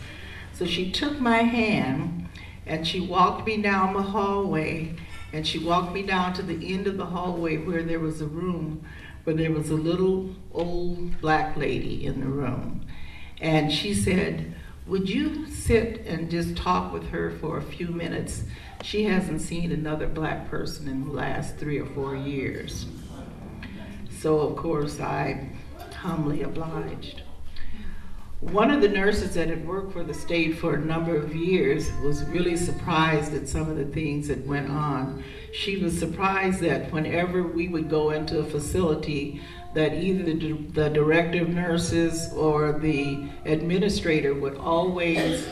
Speaker 3: So she took my hand and she walked me down the hallway, and she walked me down to the end of the hallway where there was a room where there was a little old black lady in the room. And she said, "Would you sit and just talk with her for a few minutes? She hasn't seen another black person in the last 3 or 4 years." So of course I humbly obliged. One of the nurses that had worked for the state for a number of years was really surprised at some of the things that went on. She was surprised that whenever we would go into a facility, that either the director of nurses or the administrator would always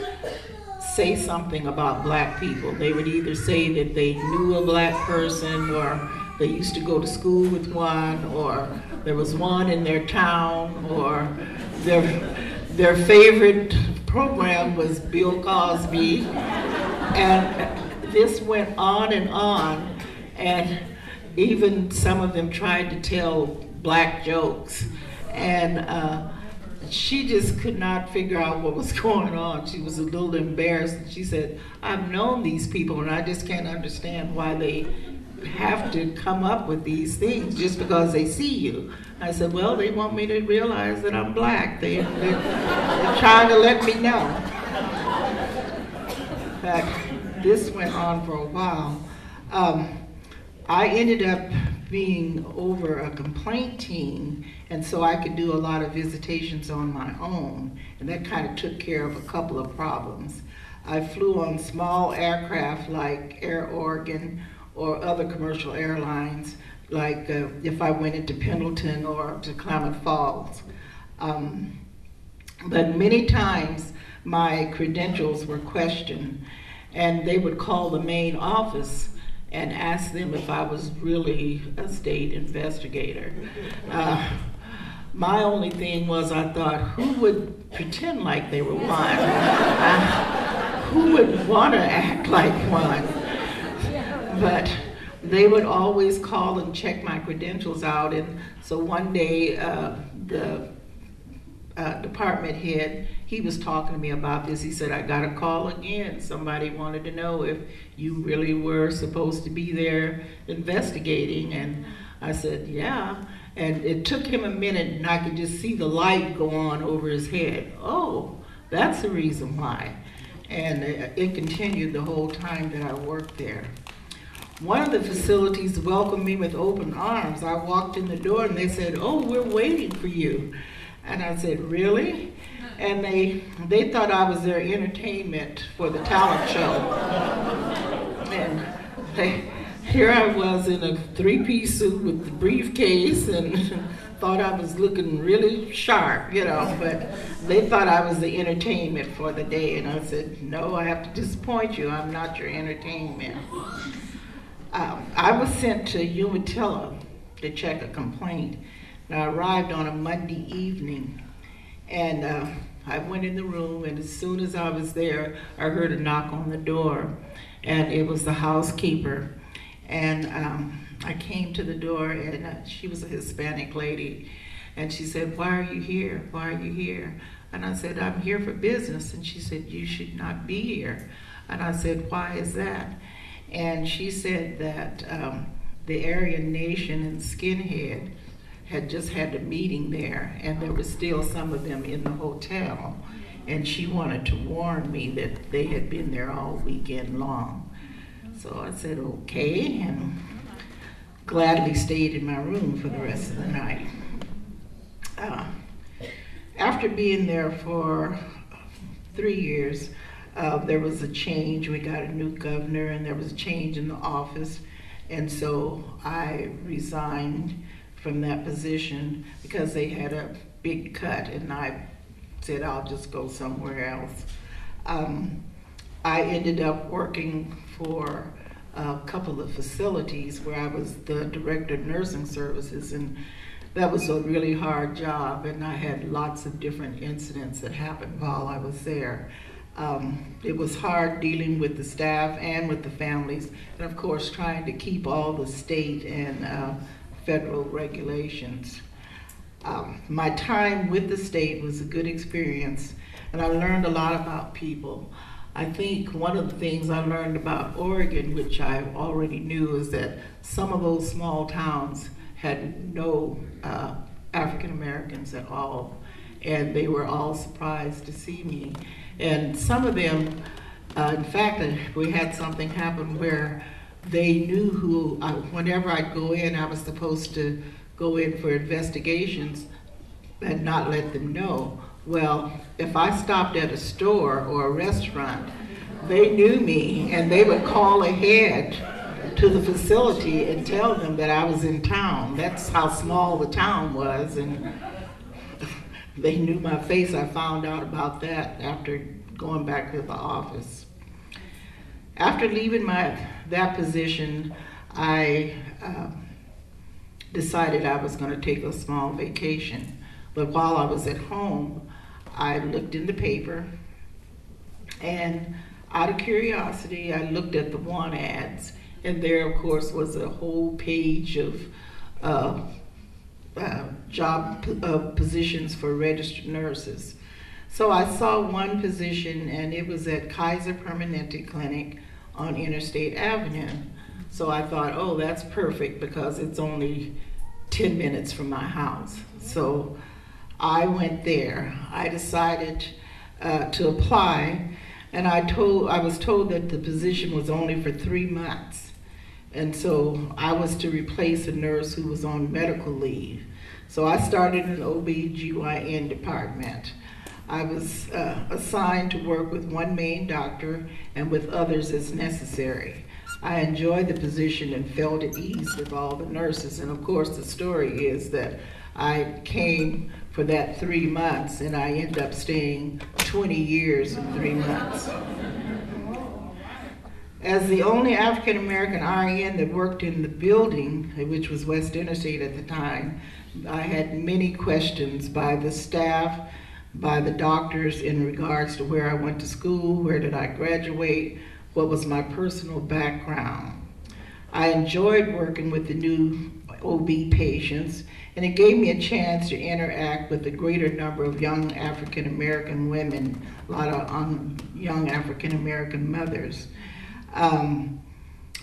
Speaker 3: say something about black people. They would either say that they knew a black person, or they used to go to school with one, or there was one in their town, or their favorite program was Bill Cosby. And this went on, and even some of them tried to tell black jokes. And she just could not figure out what was going on. She was a little embarrassed. She said, "I've known these people, and I just can't understand why they have to come up with these things just because they see you." I said, "Well, they want me to realize that I'm black. They're trying to let me know." In fact, this went on for a while. I ended up being over a complaint team, and so I could do a lot of visitations on my own, and that kind of took care of a couple of problems. I flew on small aircraft like Air Oregon or other commercial airlines, like if I went into Pendleton or to Klamath Falls. But many times my credentials were questioned, and they would call the main office and ask them if I was really a state investigator. My only thing was, I thought, who would pretend like they were one? Who would want to act like one? But they would always call and check my credentials out. And so one day, the department head, he was talking to me about this. He said, "I got a call again. Somebody wanted to know if you really were supposed to be there investigating." And I said, "Yeah." And it took him a minute, and I could just see the light go on over his head. "Oh, that's the reason why." And it continued the whole time that I worked there. One of the facilities welcomed me with open arms. I walked in the door and they said, "Oh, we're waiting for you." And I said, "Really?" And they thought I was their entertainment for the talent show. And here I was in a 3-piece suit with the briefcase and thought I was looking really sharp, you know, but they thought I was the entertainment for the day. And I said, "No, I have to disappoint you. I'm not your entertainment." I was sent to Umatilla to check a complaint. And I arrived on a Monday evening, and I went in the room, and as soon as I was there, I heard a knock on the door, and it was the housekeeper. And I came to the door, and she was a Hispanic lady, and she said, "Why are you here? Why are you here?" And I said, "I'm here for business." And she said, "You should not be here." And I said, "Why is that?" And she said that the Aryan Nation and Skinhead had just had a meeting there, and there was still some of them in the hotel, and she wanted to warn me that they had been there all weekend long. So I said, "Okay," and gladly stayed in my room for the rest of the night. After being there for 3 years, There was a change. We got a new governor, and there was a change in the office. And so I resigned from that position because they had a big cut, and I said I'll just go somewhere else. I ended up working for a couple of facilities where I was the director of nursing services, and that was a really hard job, and I had lots of different incidents that happened while I was there. It was hard dealing with the staff and with the families, and of course trying to keep all the state and federal regulations. My time with the state was a good experience, and I learned a lot about people. I think one of the things I learned about Oregon, which I already knew, is that some of those small towns had no African Americans at all, and they were all surprised to see me. And some of them, in fact, we had something happen where they knew who, whenever I'd go in, I was supposed to go in for investigations and not let them know. Well, if I stopped at a store or a restaurant, they knew me, and they would call ahead to the facility and tell them that I was in town. That's how small the town was, and they knew my face. I found out about that after going back to the office. After leaving that position, I decided I was going to take a small vacation. But while I was at home, I looked in the paper, and out of curiosity, I looked at the want ads, and there, of course, was a whole page of job positions for registered nurses. So I saw one position, and it was at Kaiser Permanente Clinic on Interstate Avenue. So I thought, oh, that's perfect because it's only 10 minutes from my house. So I went there. I decided to apply, and I was told that the position was only for 3 months. And so I was to replace a nurse who was on medical leave. So I started in the OB/GYN department. I was assigned to work with one main doctor and with others as necessary. I enjoyed the position and felt at ease with all the nurses. And of course, the story is that I came for that 3 months, and I ended up staying 20 years in 3 months. As the only African American RN that worked in the building, which was West Interstate at the time, I had many questions by the staff, by the doctors in regards to where I went to school, where did I graduate, what was my personal background. I enjoyed working with the new OB patients, and it gave me a chance to interact with a greater number of young African American women, a lot of young African American mothers.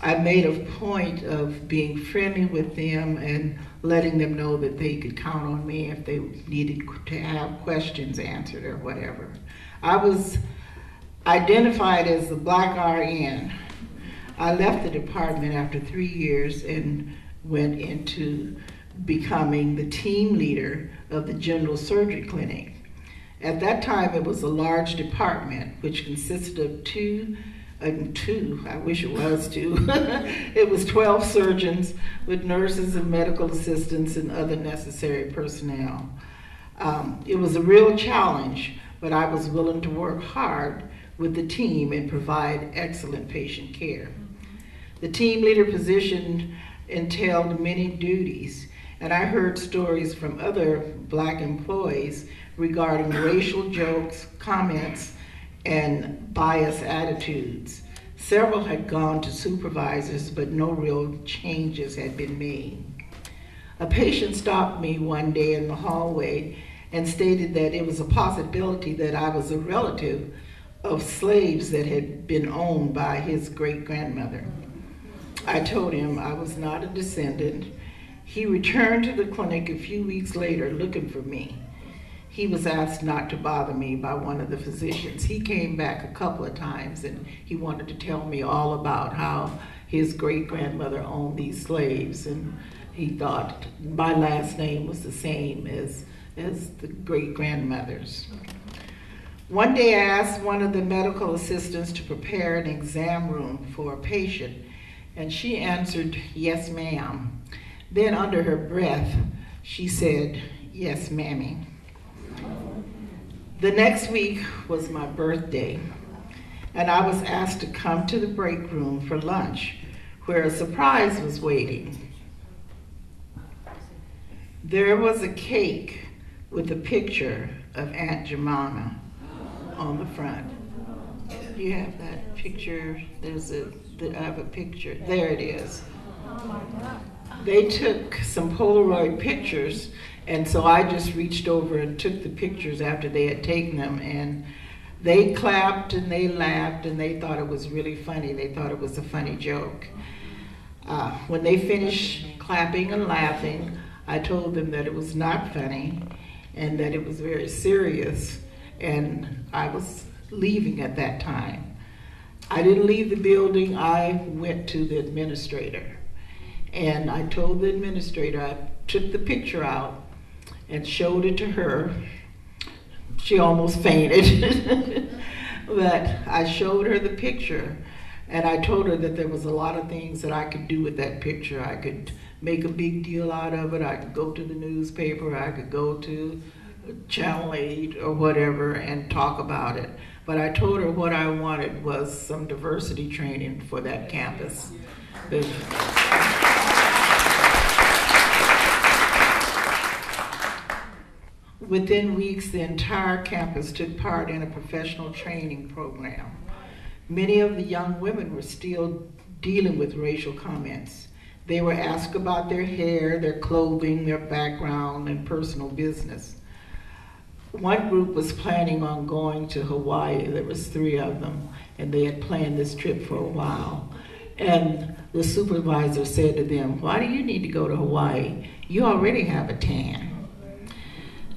Speaker 3: I made a point of being friendly with them and letting them know that they could count on me if they needed to have questions answered or whatever. I was identified as the Black RN. I left the department after 3 years and went into becoming the team leader of the general surgery clinic. At that time, it was a large department which consisted of I wish it was two. It was 12 surgeons with nurses and medical assistants and other necessary personnel. It was a real challenge, but I was willing to work hard with the team and provide excellent patient care. The team leader position entailed many duties, and I heard stories from other Black employees regarding racial jokes, comments, and biased attitudes. Several had gone to supervisors, but no real changes had been made. A patient stopped me one day in the hallway and stated that it was a possibility that I was a relative of slaves that had been owned by his great-grandmother. I told him I was not a descendant. He returned to the clinic a few weeks later looking for me. He was asked not to bother me by one of the physicians. He came back a couple of times, and he wanted to tell me all about how his great-grandmother owned these slaves, and he thought my last name was the same as the great-grandmother's. One day I asked one of the medical assistants to prepare an exam room for a patient, and she answered, "Yes, ma'am." Then under her breath, she said, "Yes, mammy." The next week was my birthday, and I was asked to come to the break room for lunch, where a surprise was waiting. There was a cake with a picture of Aunt Jemima on the front. Do you have that picture? I have a picture. There it is. They took some Polaroid pictures, and so I just reached over and took the pictures after they had taken them, and they clapped and they laughed and they thought it was really funny. They thought it was a funny joke. When they finished clapping and laughing, I told them that it was not funny and that it was very serious, and I was leaving at that time. I didn't leave the building. I went to the administrator, and I told the administrator, I took the picture out and showed it to her. She almost fainted. But I showed her the picture, and I told her that there was a lot of things that I could do with that picture. I could make a big deal out of it. I could go to the newspaper. I could go to Channel 8 or whatever and talk about it. But I told her what I wanted was some diversity training for that campus. Within weeks, the entire campus took part in a professional training program. Many of the young women were still dealing with racial comments. They were asked about their hair, their clothing, their background, and personal business. One group was planning on going to Hawaii. There was 3 of them, and they had planned this trip for a while. And the supervisor said to them, "Why do you need to go to Hawaii? You already have a tan."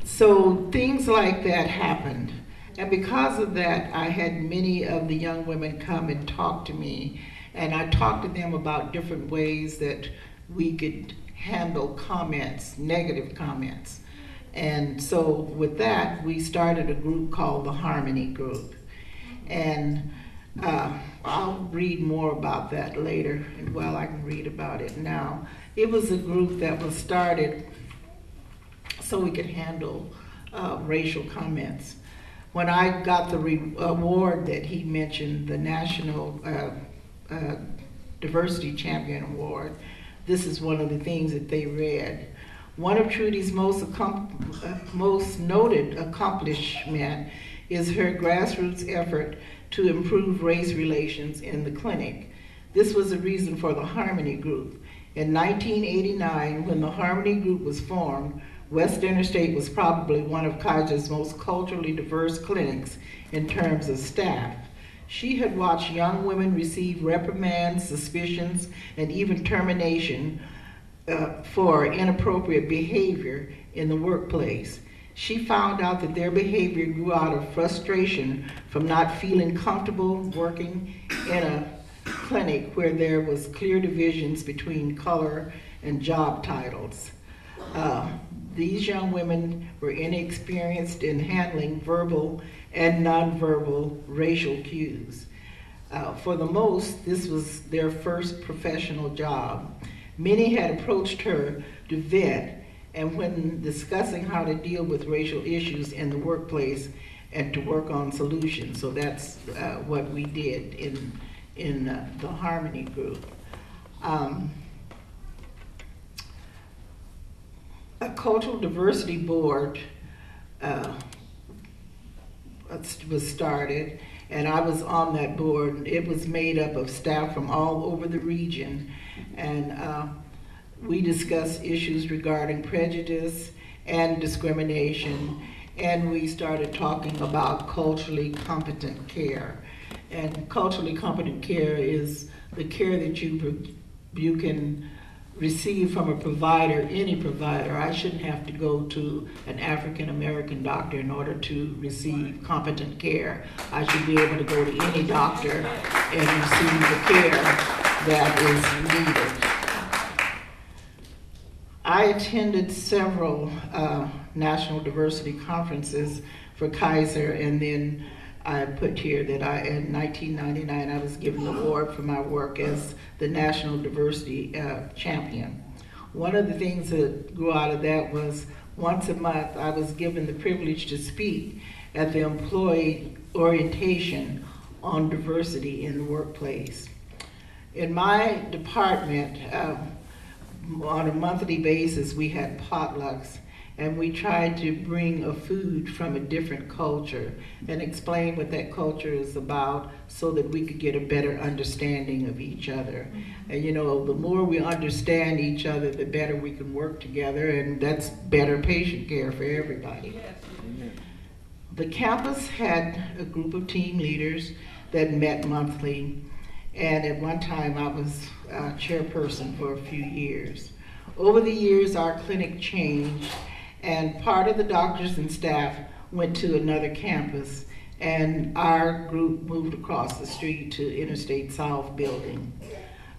Speaker 3: So things like that happened. And because of that, I had many of the young women come and talk to me. And I talked to them about different ways that we could handle comments, negative comments. And so with that, we started a group called the Harmony Group. And I'll read more about that later. And well, I can read about it now. It was a group that was started so we could handle racial comments. When I got the award that he mentioned, the National Diversity Champion Award, this is one of the things that they read. One of Trudy's most noted accomplishment is her grassroots effort to improve race relations in the clinic. This was the reason for the Harmony Group. In 1989, when the Harmony Group was formed, West Interstate was probably one of Kaiser's most culturally diverse clinics in terms of staff. She had watched young women receive reprimands, suspicions, and even termination for inappropriate behavior in the workplace. She found out that their behavior grew out of frustration from not feeling comfortable working in a clinic where there was clear divisions between color and job titles. These young women were inexperienced in handling verbal and nonverbal racial cues. For the most, this was their first professional job. Many had approached her to vet, and when discussing how to deal with racial issues in the workplace and to work on solutions. So that's what we did in the Harmony Group. A cultural diversity board was started, and I was on that board. It was made up of staff from all over the region, and we discussed issues regarding prejudice and discrimination, and we started talking about culturally competent care. And culturally competent care is the care that you can receive from a provider, any provider. I shouldn't have to go to an African American doctor in order to receive competent care. I should be able to go to any doctor and receive the care that is needed. I attended several national diversity conferences for Kaiser, and then I put here that in 1999 I was given the award for my work as the National Diversity Champion. One of the things that grew out of that was once a month I was given the privilege to speak at the employee orientation on diversity in the workplace. In my department, on a monthly basis, we had potlucks, and we tried to bring a food from a different culture and explain what that culture is about so that we could get a better understanding of each other. And you know, the more we understand each other, the better we can work together, and that's better patient care for everybody. The campus had a group of team leaders that met monthly, and at one time I was chairperson for a few years. Over the years, our clinic changed, and part of the doctors and staff went to another campus, and our group moved across the street to Interstate South building.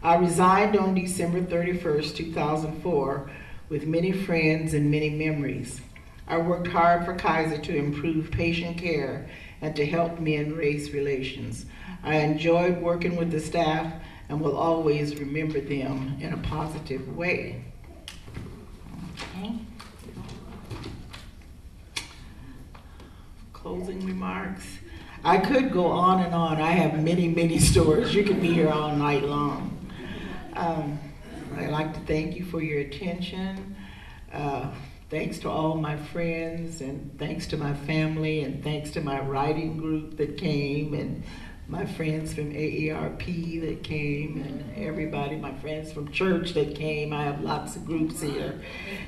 Speaker 3: I resigned on December 31st, 2004, with many friends and many memories. I worked hard for Kaiser to improve patient care and to help mend race relations. I enjoyed working with the staff and will always remember them in a positive way. Okay. Closing remarks. I could go on and on. I have many, many stories. You could be here all night long. I'd like to thank you for your attention. Thanks to all my friends, and thanks to my family, and thanks to my writing group that came, and my friends from AARP that came, and everybody, my friends from church that came. I have lots of groups here.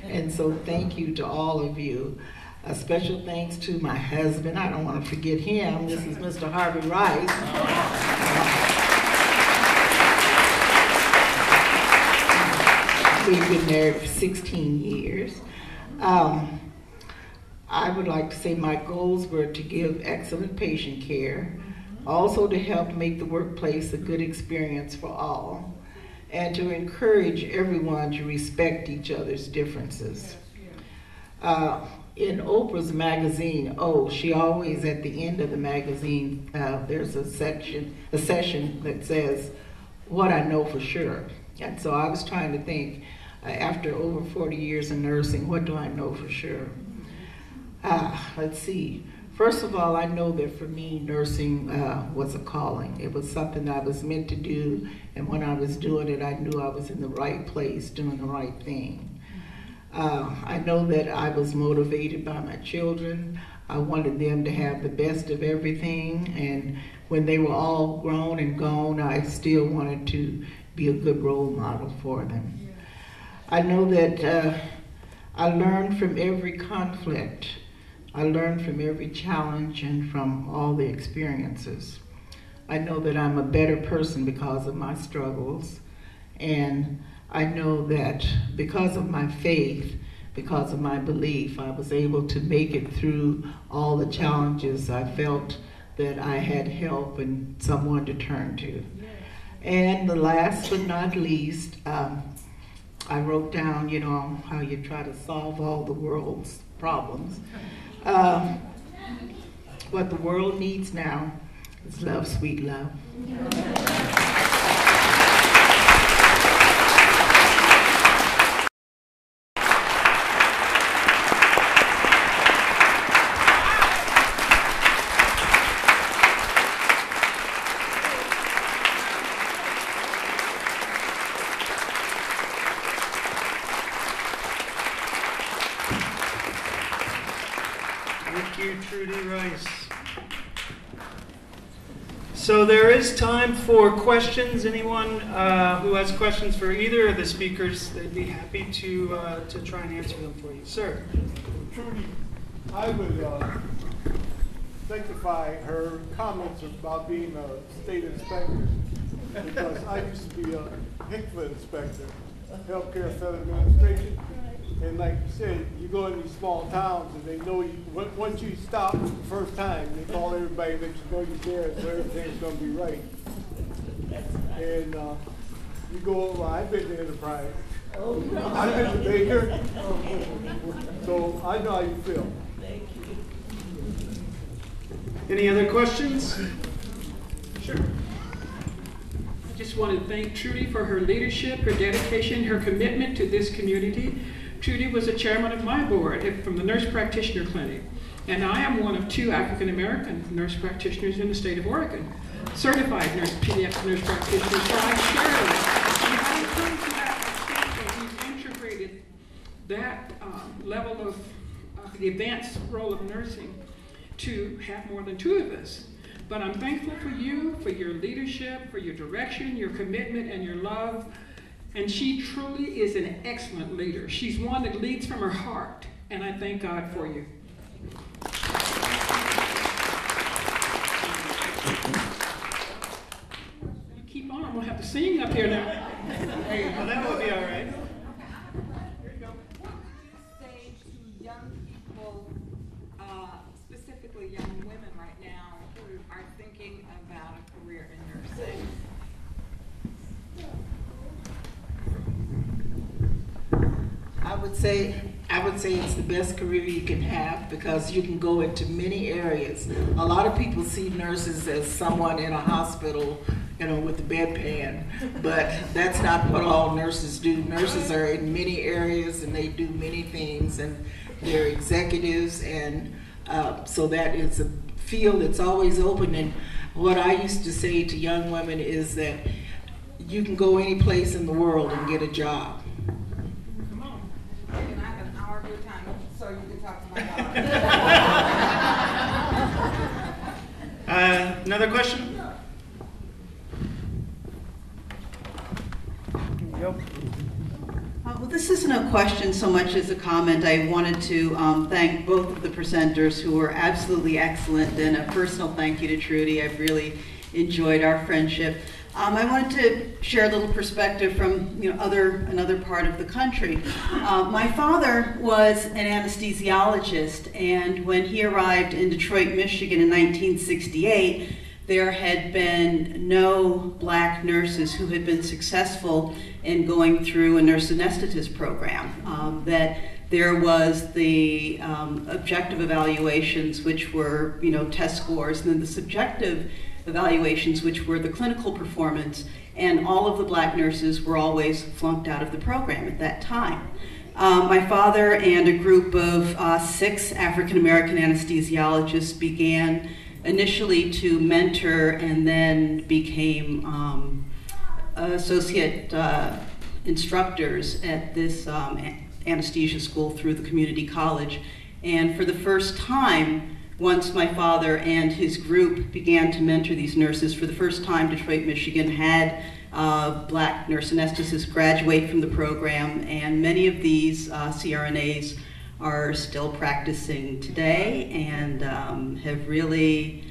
Speaker 3: And so thank you to all of you. A special thanks to my husband. I don't want to forget him. This is Mr. Harvey Rice. We've been married for 16 years. I would like to say my goals were to give excellent patient care, also to help make the workplace a good experience for all, and to encourage everyone to respect each other's differences. In Oprah's magazine, she always, at the end of the magazine, there's a session that says, "What I know for sure." And so I was trying to think, after over 40 years in nursing, what do I know for sure? Let's see. First of all, I know that for me, nursing was a calling. It was something I was meant to do, and when I was doing it, I knew I was in the right place, doing the right thing. I know that I was motivated by my children. I wanted them to have the best of everything, and when they were all grown and gone, I still wanted to be a good role model for them. I know that I learned from every conflict. I learned from every challenge and from all the experiences. I know that I'm a better person because of my struggles, and I know that because of my faith, because of my belief, I was able to make it through all the challenges. I felt that I had help and someone to turn to. And the last but not least, I wrote down, how you try to solve all the world's problems. What the world needs now is love, sweet love.
Speaker 2: Trudy Rice. So there is time for questions. Anyone who has questions for either of the speakers, they'd be happy to try and answer them for you. Sir.
Speaker 4: Trudy, I would sanctify her comments about being a state inspector, because I used to be a HICFA inspector, Healthcare Federal Administration. And like you said, you go in these small towns and they know you, once you stop the first time, they call everybody that you know you're there, so everything's going to be right. And you go over, I've been to Enterprise, I've been to Baker, so I know how you feel.
Speaker 3: Thank you.
Speaker 2: Any other questions? Sure.
Speaker 5: I just want to thank Trudy for her leadership, her dedication, her commitment to this community. Trudy was the chairman of my board from the Nurse Practitioner Clinic, and I am one of 2 African-American nurse practitioners in the state of Oregon, certified pediatric nurse practitioners. So I share and I come to that we've integrated that level of the advanced role of nursing to have more than 2 of us. But I'm thankful for you, for your leadership, for your direction, your commitment, and your love. And she truly is an excellent leader. She's one that leads from her heart, and I thank God for you. You keep on, I'm gonna have to sing up here now.
Speaker 2: Well, that will be all right.
Speaker 6: Say to young people, specifically young women right now, who are thinking about a career in nursing?
Speaker 3: I would say it's the best career you can have because you can go into many areas. A lot of people see nurses as someone in a hospital, with a bedpan, but that's not what all nurses do. Nurses are in many areas and they do many things, and they're executives, and so that is a field that's always open. And what I used to say to young women is that you can go any place in the world and get a job.
Speaker 6: And I have an hour of your time, so you can talk to my daughter.
Speaker 2: Another question? Yep.
Speaker 7: Well, this isn't a question so much as a comment. I wanted to thank both of the presenters who were absolutely excellent, and a personal thank you to Trudy. I've really enjoyed our friendship. I wanted to share a little perspective from another part of the country. My father was an anesthesiologist, and when he arrived in Detroit, Michigan in 1968, there had been no black nurses who had been successful in going through a nurse anesthetist program. That there was the objective evaluations, which were test scores, and then the subjective evaluations, which were the clinical performance, and all of the black nurses were always flunked out of the program at that time. My father and a group of 6 African-American anesthesiologists began initially to mentor and then became associate instructors at this anesthesia school through the community college. And for the first time, once my father and his group began to mentor these nurses, for the first time Detroit, Michigan had black nurse anesthetists graduate from the program, and many of these CRNAs are still practicing today and have really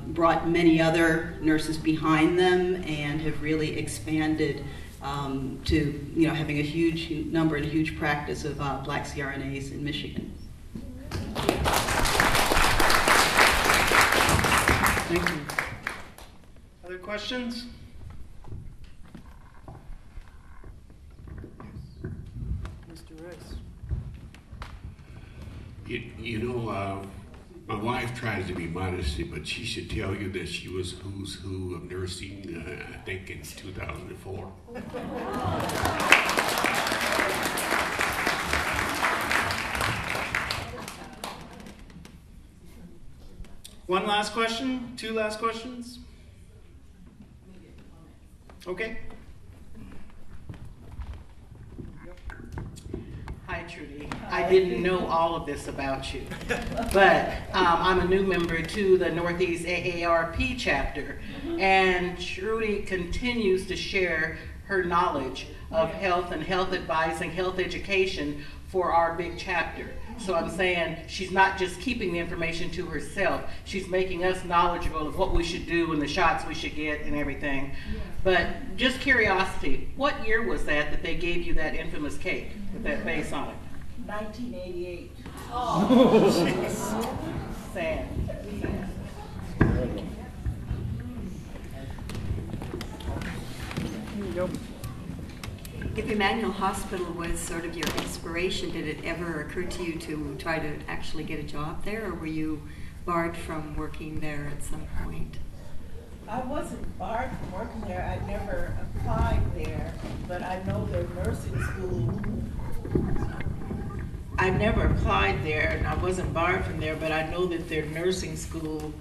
Speaker 7: brought many other nurses behind them and have really expanded to having a huge number and a huge practice of black CRNAs in Michigan.
Speaker 2: Thank you. Other questions? Mr. Rice.
Speaker 8: My wife tries to be modest, but she should tell you that she was who's who of nursing, I think in 2004.
Speaker 2: One last question? 2 last questions? Okay.
Speaker 9: Hi, Trudy. I didn't know all of this about you, but I'm a new member to the Northeast AARP chapter, and Trudy continues to share her knowledge of health and health advising, health education for our big chapter. So I'm saying she's not just keeping the information to herself, she's making us knowledgeable of what we should do and the shots we should get and everything. But just curiosity, what year was that they gave you that infamous cake with that face on it?
Speaker 3: 1988.
Speaker 9: Oh, sad.
Speaker 2: Here you go.
Speaker 10: If Emmanuel Hospital was sort of your inspiration, did it ever occur to you to try to actually get a job there, or were you barred from working there at some point?
Speaker 3: I wasn't barred from working there. I never applied there, but I know their nursing school. I never applied there, and I wasn't barred from there, but I know that their nursing school,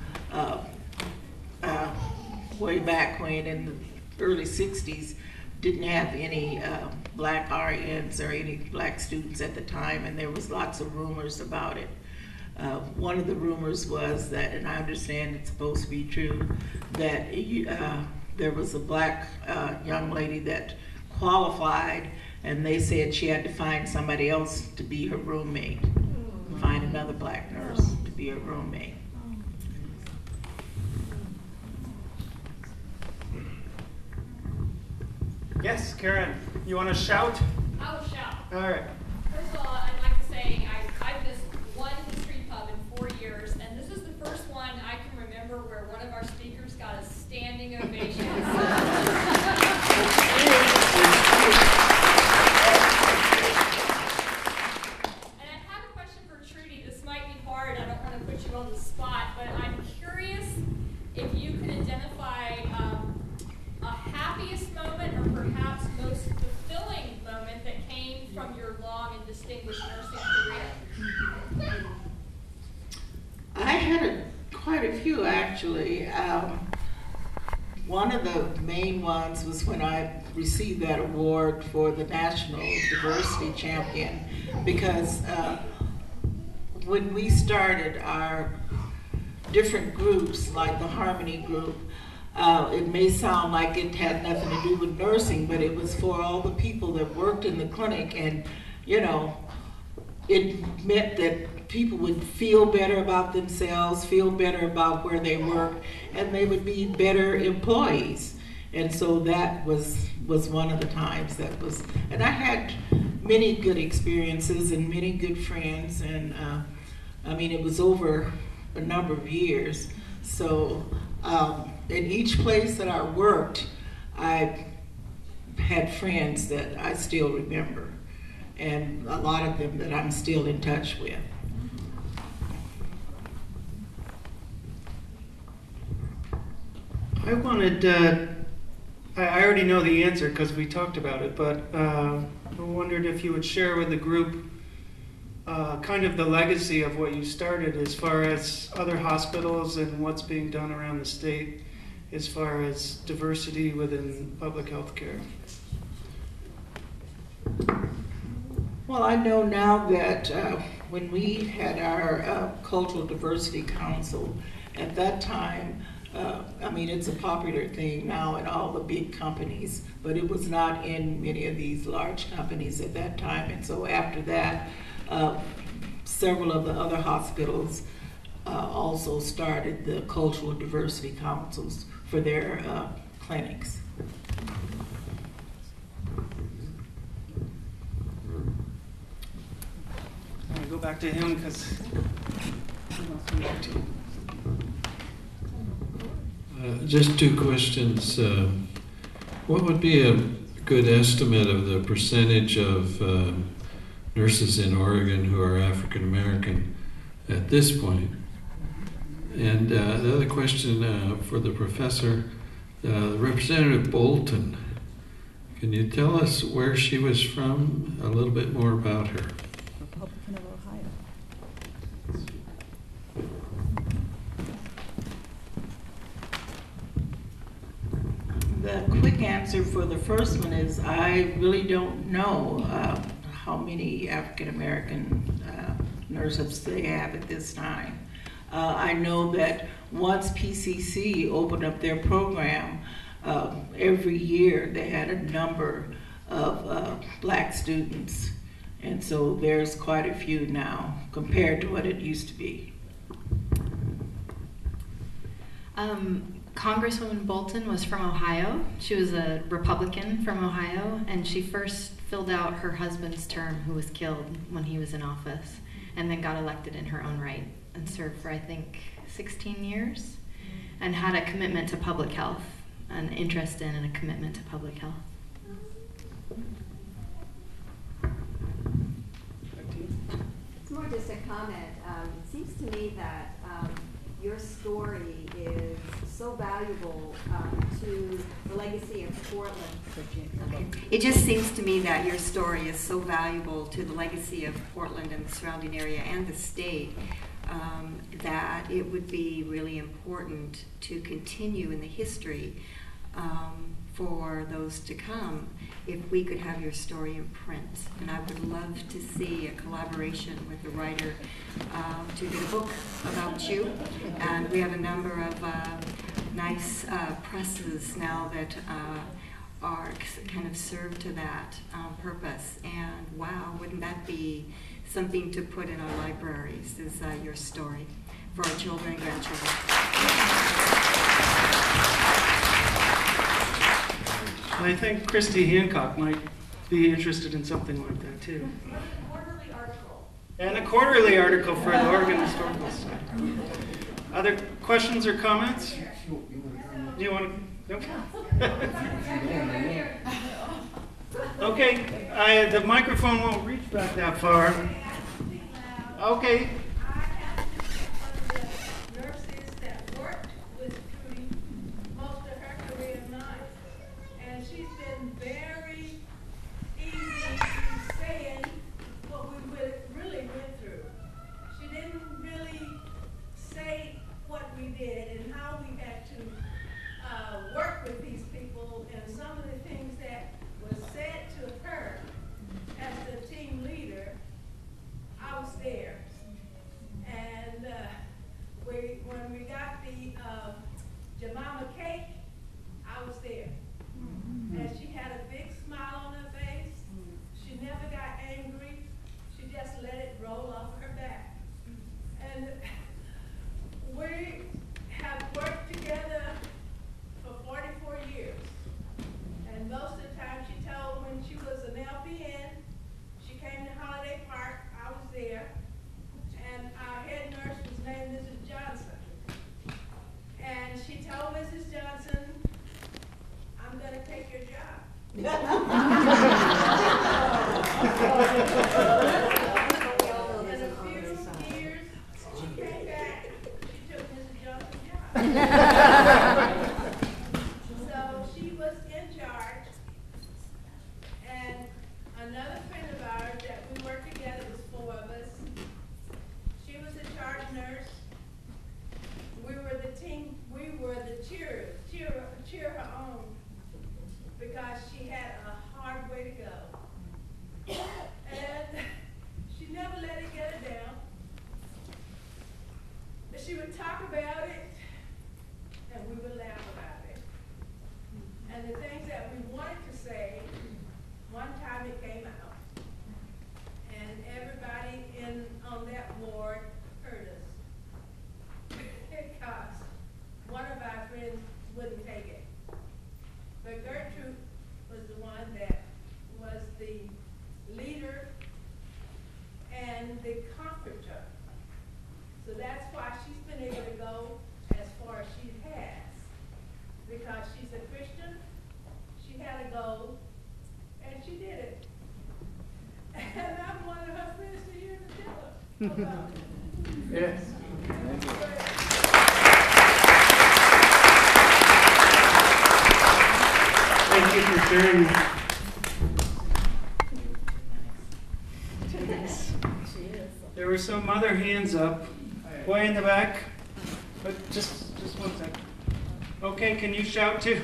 Speaker 3: way back when in the early 60s, didn't have any black RNs or any black students at the time, and there was lots of rumors about it. One of the rumors was that, and I understand it's supposed to be true, that there was a black young lady that qualified, and they said she had to find somebody else to be her roommate, find another black nurse to be her roommate.
Speaker 2: Yes, Karen, you want to shout?
Speaker 11: I will shout.
Speaker 2: All right.
Speaker 11: First of all, I'd like to say I've missed one history pub in 4 years, and this is the first one I can remember where one of our speakers got a standing ovation. And I have a question for Trudy. This might be hard. I don't want to put you on the spot, but I'm curious if you can identify a happiest moment or perhaps most fulfilling moment that came from your long and distinguished nursing career.
Speaker 3: I had quite a few, actually. One of the main ones was when I received that award for the National Diversity Champion, because when we started our different groups, like the Harmony group, it may sound like it had nothing to do with nursing, but it was for all the people that worked in the clinic, and you know, it meant that people would feel better about themselves, feel better about where they work, and they would be better employees. And so that was one of the times that was, and I had many good experiences and many good friends, and I mean, it was over a number of years. So in each place that I worked, I had friends that I still remember, and a lot of them that I'm still in touch with.
Speaker 2: I wanted, I already know the answer because we talked about it, but I wondered if you would share with the group kind of the legacy of what you started as far as other hospitals and what's being done around the state as far as diversity within public health care.
Speaker 3: Well, I know now that when we had our Cultural Diversity Council, at that time, I mean, it's a popular thing now in all the big companies, but it was not in many of these large companies at that time. And so after that, several of the other hospitals also started the Cultural Diversity Councils for their clinics.
Speaker 2: I'm going to go back to him because
Speaker 12: just two questions. What would be a good estimate of the percentage of nurses in Oregon who are African American at this point? And the other question for the professor, Representative Bolton, can you tell us where she was from, a little bit more about her?
Speaker 13: Republican of Ohio.
Speaker 3: The quick answer for the first one is I really don't know how many African American nurses they have at this time. I know that once PCC opened up their program, every year they had a number of black students, and so there's quite a few now compared to what it used to be.
Speaker 1: Congresswoman Bolton was from Ohio. She was a Republican from Ohio, and she first filled out her husband's term, who was killed when he was in office, and then got elected in her own right and served for, I think, 16 years, and had a commitment to public health, an interest in and a commitment to public health.
Speaker 10: comment. It seems to me that your story is so valuable to the legacy of Portland. Okay. It just seems to me that your story is so valuable to the legacy of Portland and the surrounding area and the state that it would be really important to continue in the history for those to come if we could have your story in print. And I would love to see a collaboration with a writer to do a book about you. And we have a number of nice presses now that are kind of served to that purpose. And wow, wouldn't that be something to put in our libraries, is your story for our children and grandchildren.
Speaker 2: I think Christy Hancock might be interested in something like that too.
Speaker 11: Quarterly article.
Speaker 2: And a quarterly article for the Oregon Historical Society. Other questions or comments? Do you want to? Nope. Okay, the microphone won't reach back that far. Okay.
Speaker 14: Wouldn't take it. But Gertrude was the one that was the leader and the comforter. So that's why she's been able to go as far as she has. Because she's a Christian, she had a goal, and she did it. And I'm one of her friends to hear the tell her about it.
Speaker 2: Yes. Thank you for sharing. There were some other hands up. Way in the back. But just one second. Okay, can you shout too?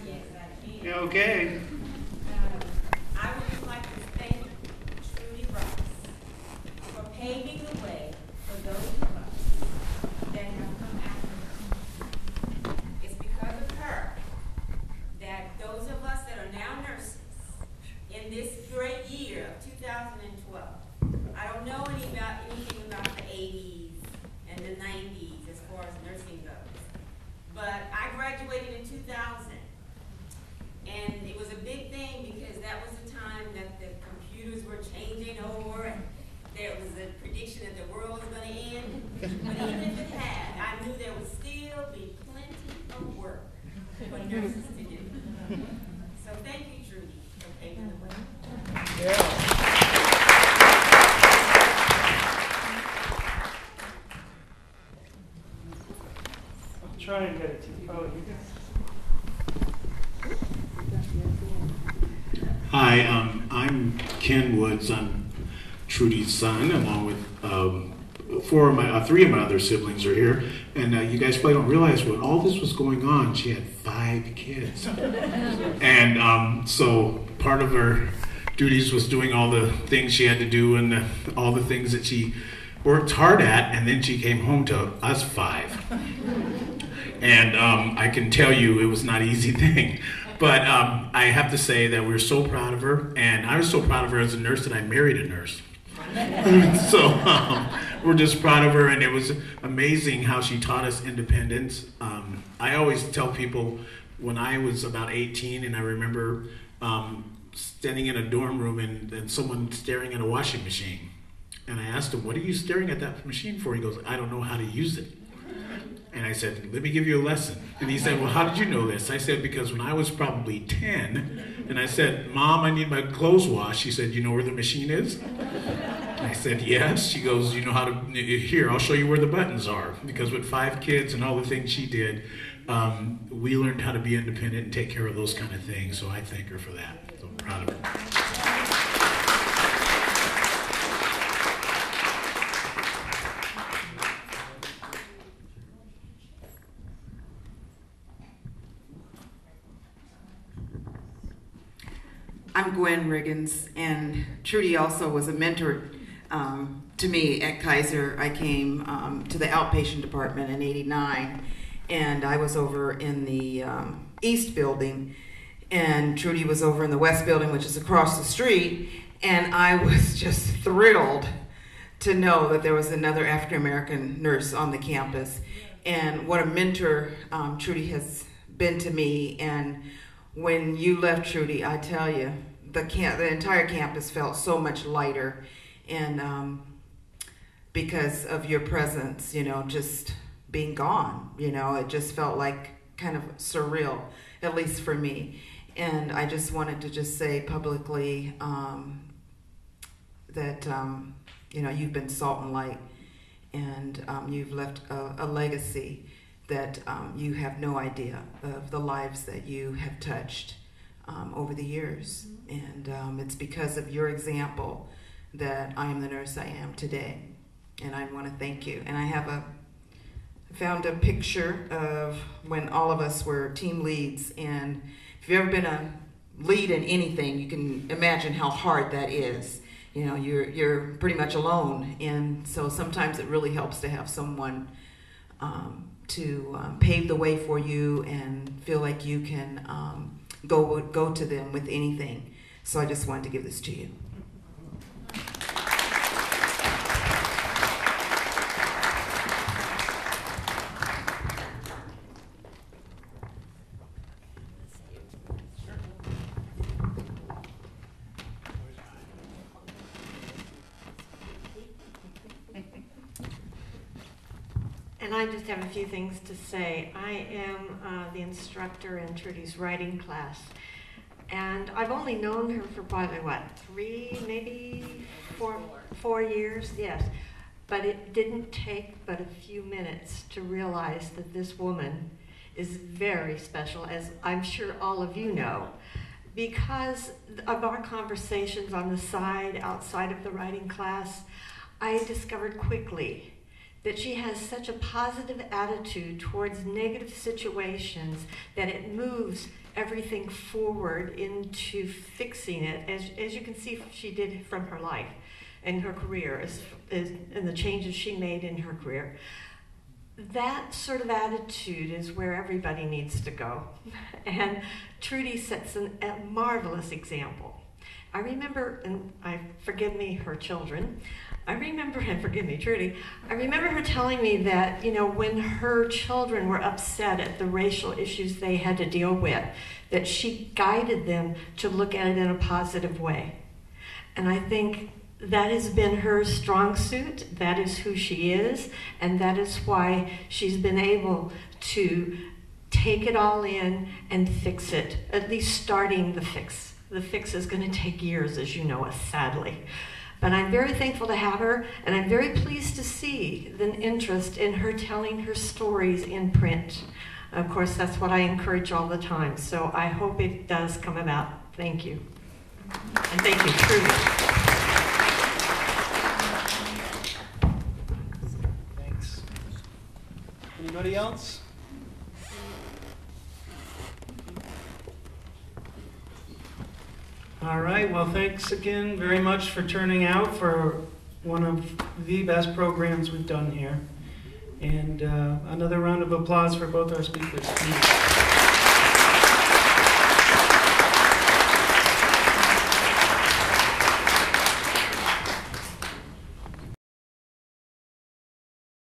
Speaker 6: Yes, I can.
Speaker 2: Yeah, okay.
Speaker 6: I would just like to thank Trudy for paving the way for those of us that have come after her. It's because of her that those of us that are now nurses in this great year of 2012, I don't know anything about the 80s and the 90s as far as nursing goes, but I graduated in 2000. And it was a big thing because that was the time that the computers were changing over and there was a prediction that the world was going to end. But even if it had, I knew there would still be plenty of work for nurses to do. So thank you, Trudy, for paving the way.
Speaker 2: Yeah.
Speaker 15: Hi, I'm Ken Woods. I'm Trudy's son, along with three of my other siblings are here. And you guys probably don't realize when all this was going on, she had 5 kids. And so part of her duties was doing all the things she had to do and all the things that she worked hard at, and then she came home to us 5. And I can tell you it was not an easy thing. But I have to say that we're so proud of her, and I was so proud of her as a nurse that I married a nurse. So we're just proud of her, and it was amazing how she taught us independence. I always tell people when I was about 18, and I remember standing in a dorm room and someone staring at a washing machine. And I asked him, "What are you staring at that machine for?" He goes, "I don't know how to use it." And I said, "Let me give you a lesson." And he said, "Well, how did you know this?" I said, "Because when I was probably 10, and I said, 'Mom, I need my clothes washed,' she said, 'You know where the machine is?' I said, 'Yes.' She goes, 'You know how to, here, I'll show you where the buttons are.'" Because with 5 kids and all the things she did, we learned how to be independent and take care of those kind of things. So I thank her for that. So I'm proud of her.
Speaker 16: I'm Gwen Riggins, and Trudy also was a mentor to me at Kaiser. I came to the outpatient department in '89, and I was over in the East building, and Trudy was over in the West building, which is across the street, and I was just thrilled to know that there was another African-American nurse on the campus, and what a mentor Trudy has been to me. And when you left, Trudy, I tell you, the entire campus felt so much lighter, and because of your presence, just being gone, it just felt like kind of surreal, at least for me. And I just wanted to just say publicly that you've been salt and light, and you've left a legacy that you have no idea of the lives that you have touched over the years. And it's because of your example that I am the nurse I am today. And I want to thank you. And I found a picture of when all of us were team leads. And if you've ever been a lead in anything, you can imagine how hard that is. You're pretty much alone. And so sometimes it really helps to have someone to pave the way for you and feel like you can go to them with anything. So I just wanted to give this to you.
Speaker 17: And I just have a few things to say. I am the instructor in Trudy's writing class. And I've only known her for probably, 3, maybe 4 years? Yes. But it didn't take but a few minutes to realize that this woman is very special, as I'm sure all of you know. Because of our conversations on the side, outside of the writing class, I discovered quickly that she has such a positive attitude towards negative situations that it moves everything forward into fixing it, as you can see she did from her life and her career, and the changes she made in her career. That sort of attitude is where everybody needs to go. And Trudy sets a marvelous example. I remember, and forgive me, her children, and forgive me, Trudy, I remember her telling me that, when her children were upset at the racial issues they had to deal with, that she guided them to look at it in a positive way. And I think that has been her strong suit, that is who she is, and that is why she's been able to take it all in and fix it, at least starting the fix. The fix is going to take years, as you know, sadly. But I'm very thankful to have her, and I'm very pleased to see the interest in her telling her stories in print. Of course, that's what I encourage all the time, so I hope it does come about. Thank you.
Speaker 3: And thank you, Trudy.
Speaker 2: Thanks. Anybody else? All right, well, thanks again very much for turning out for one of the best programs we've done here. And another round of applause for both our speakers.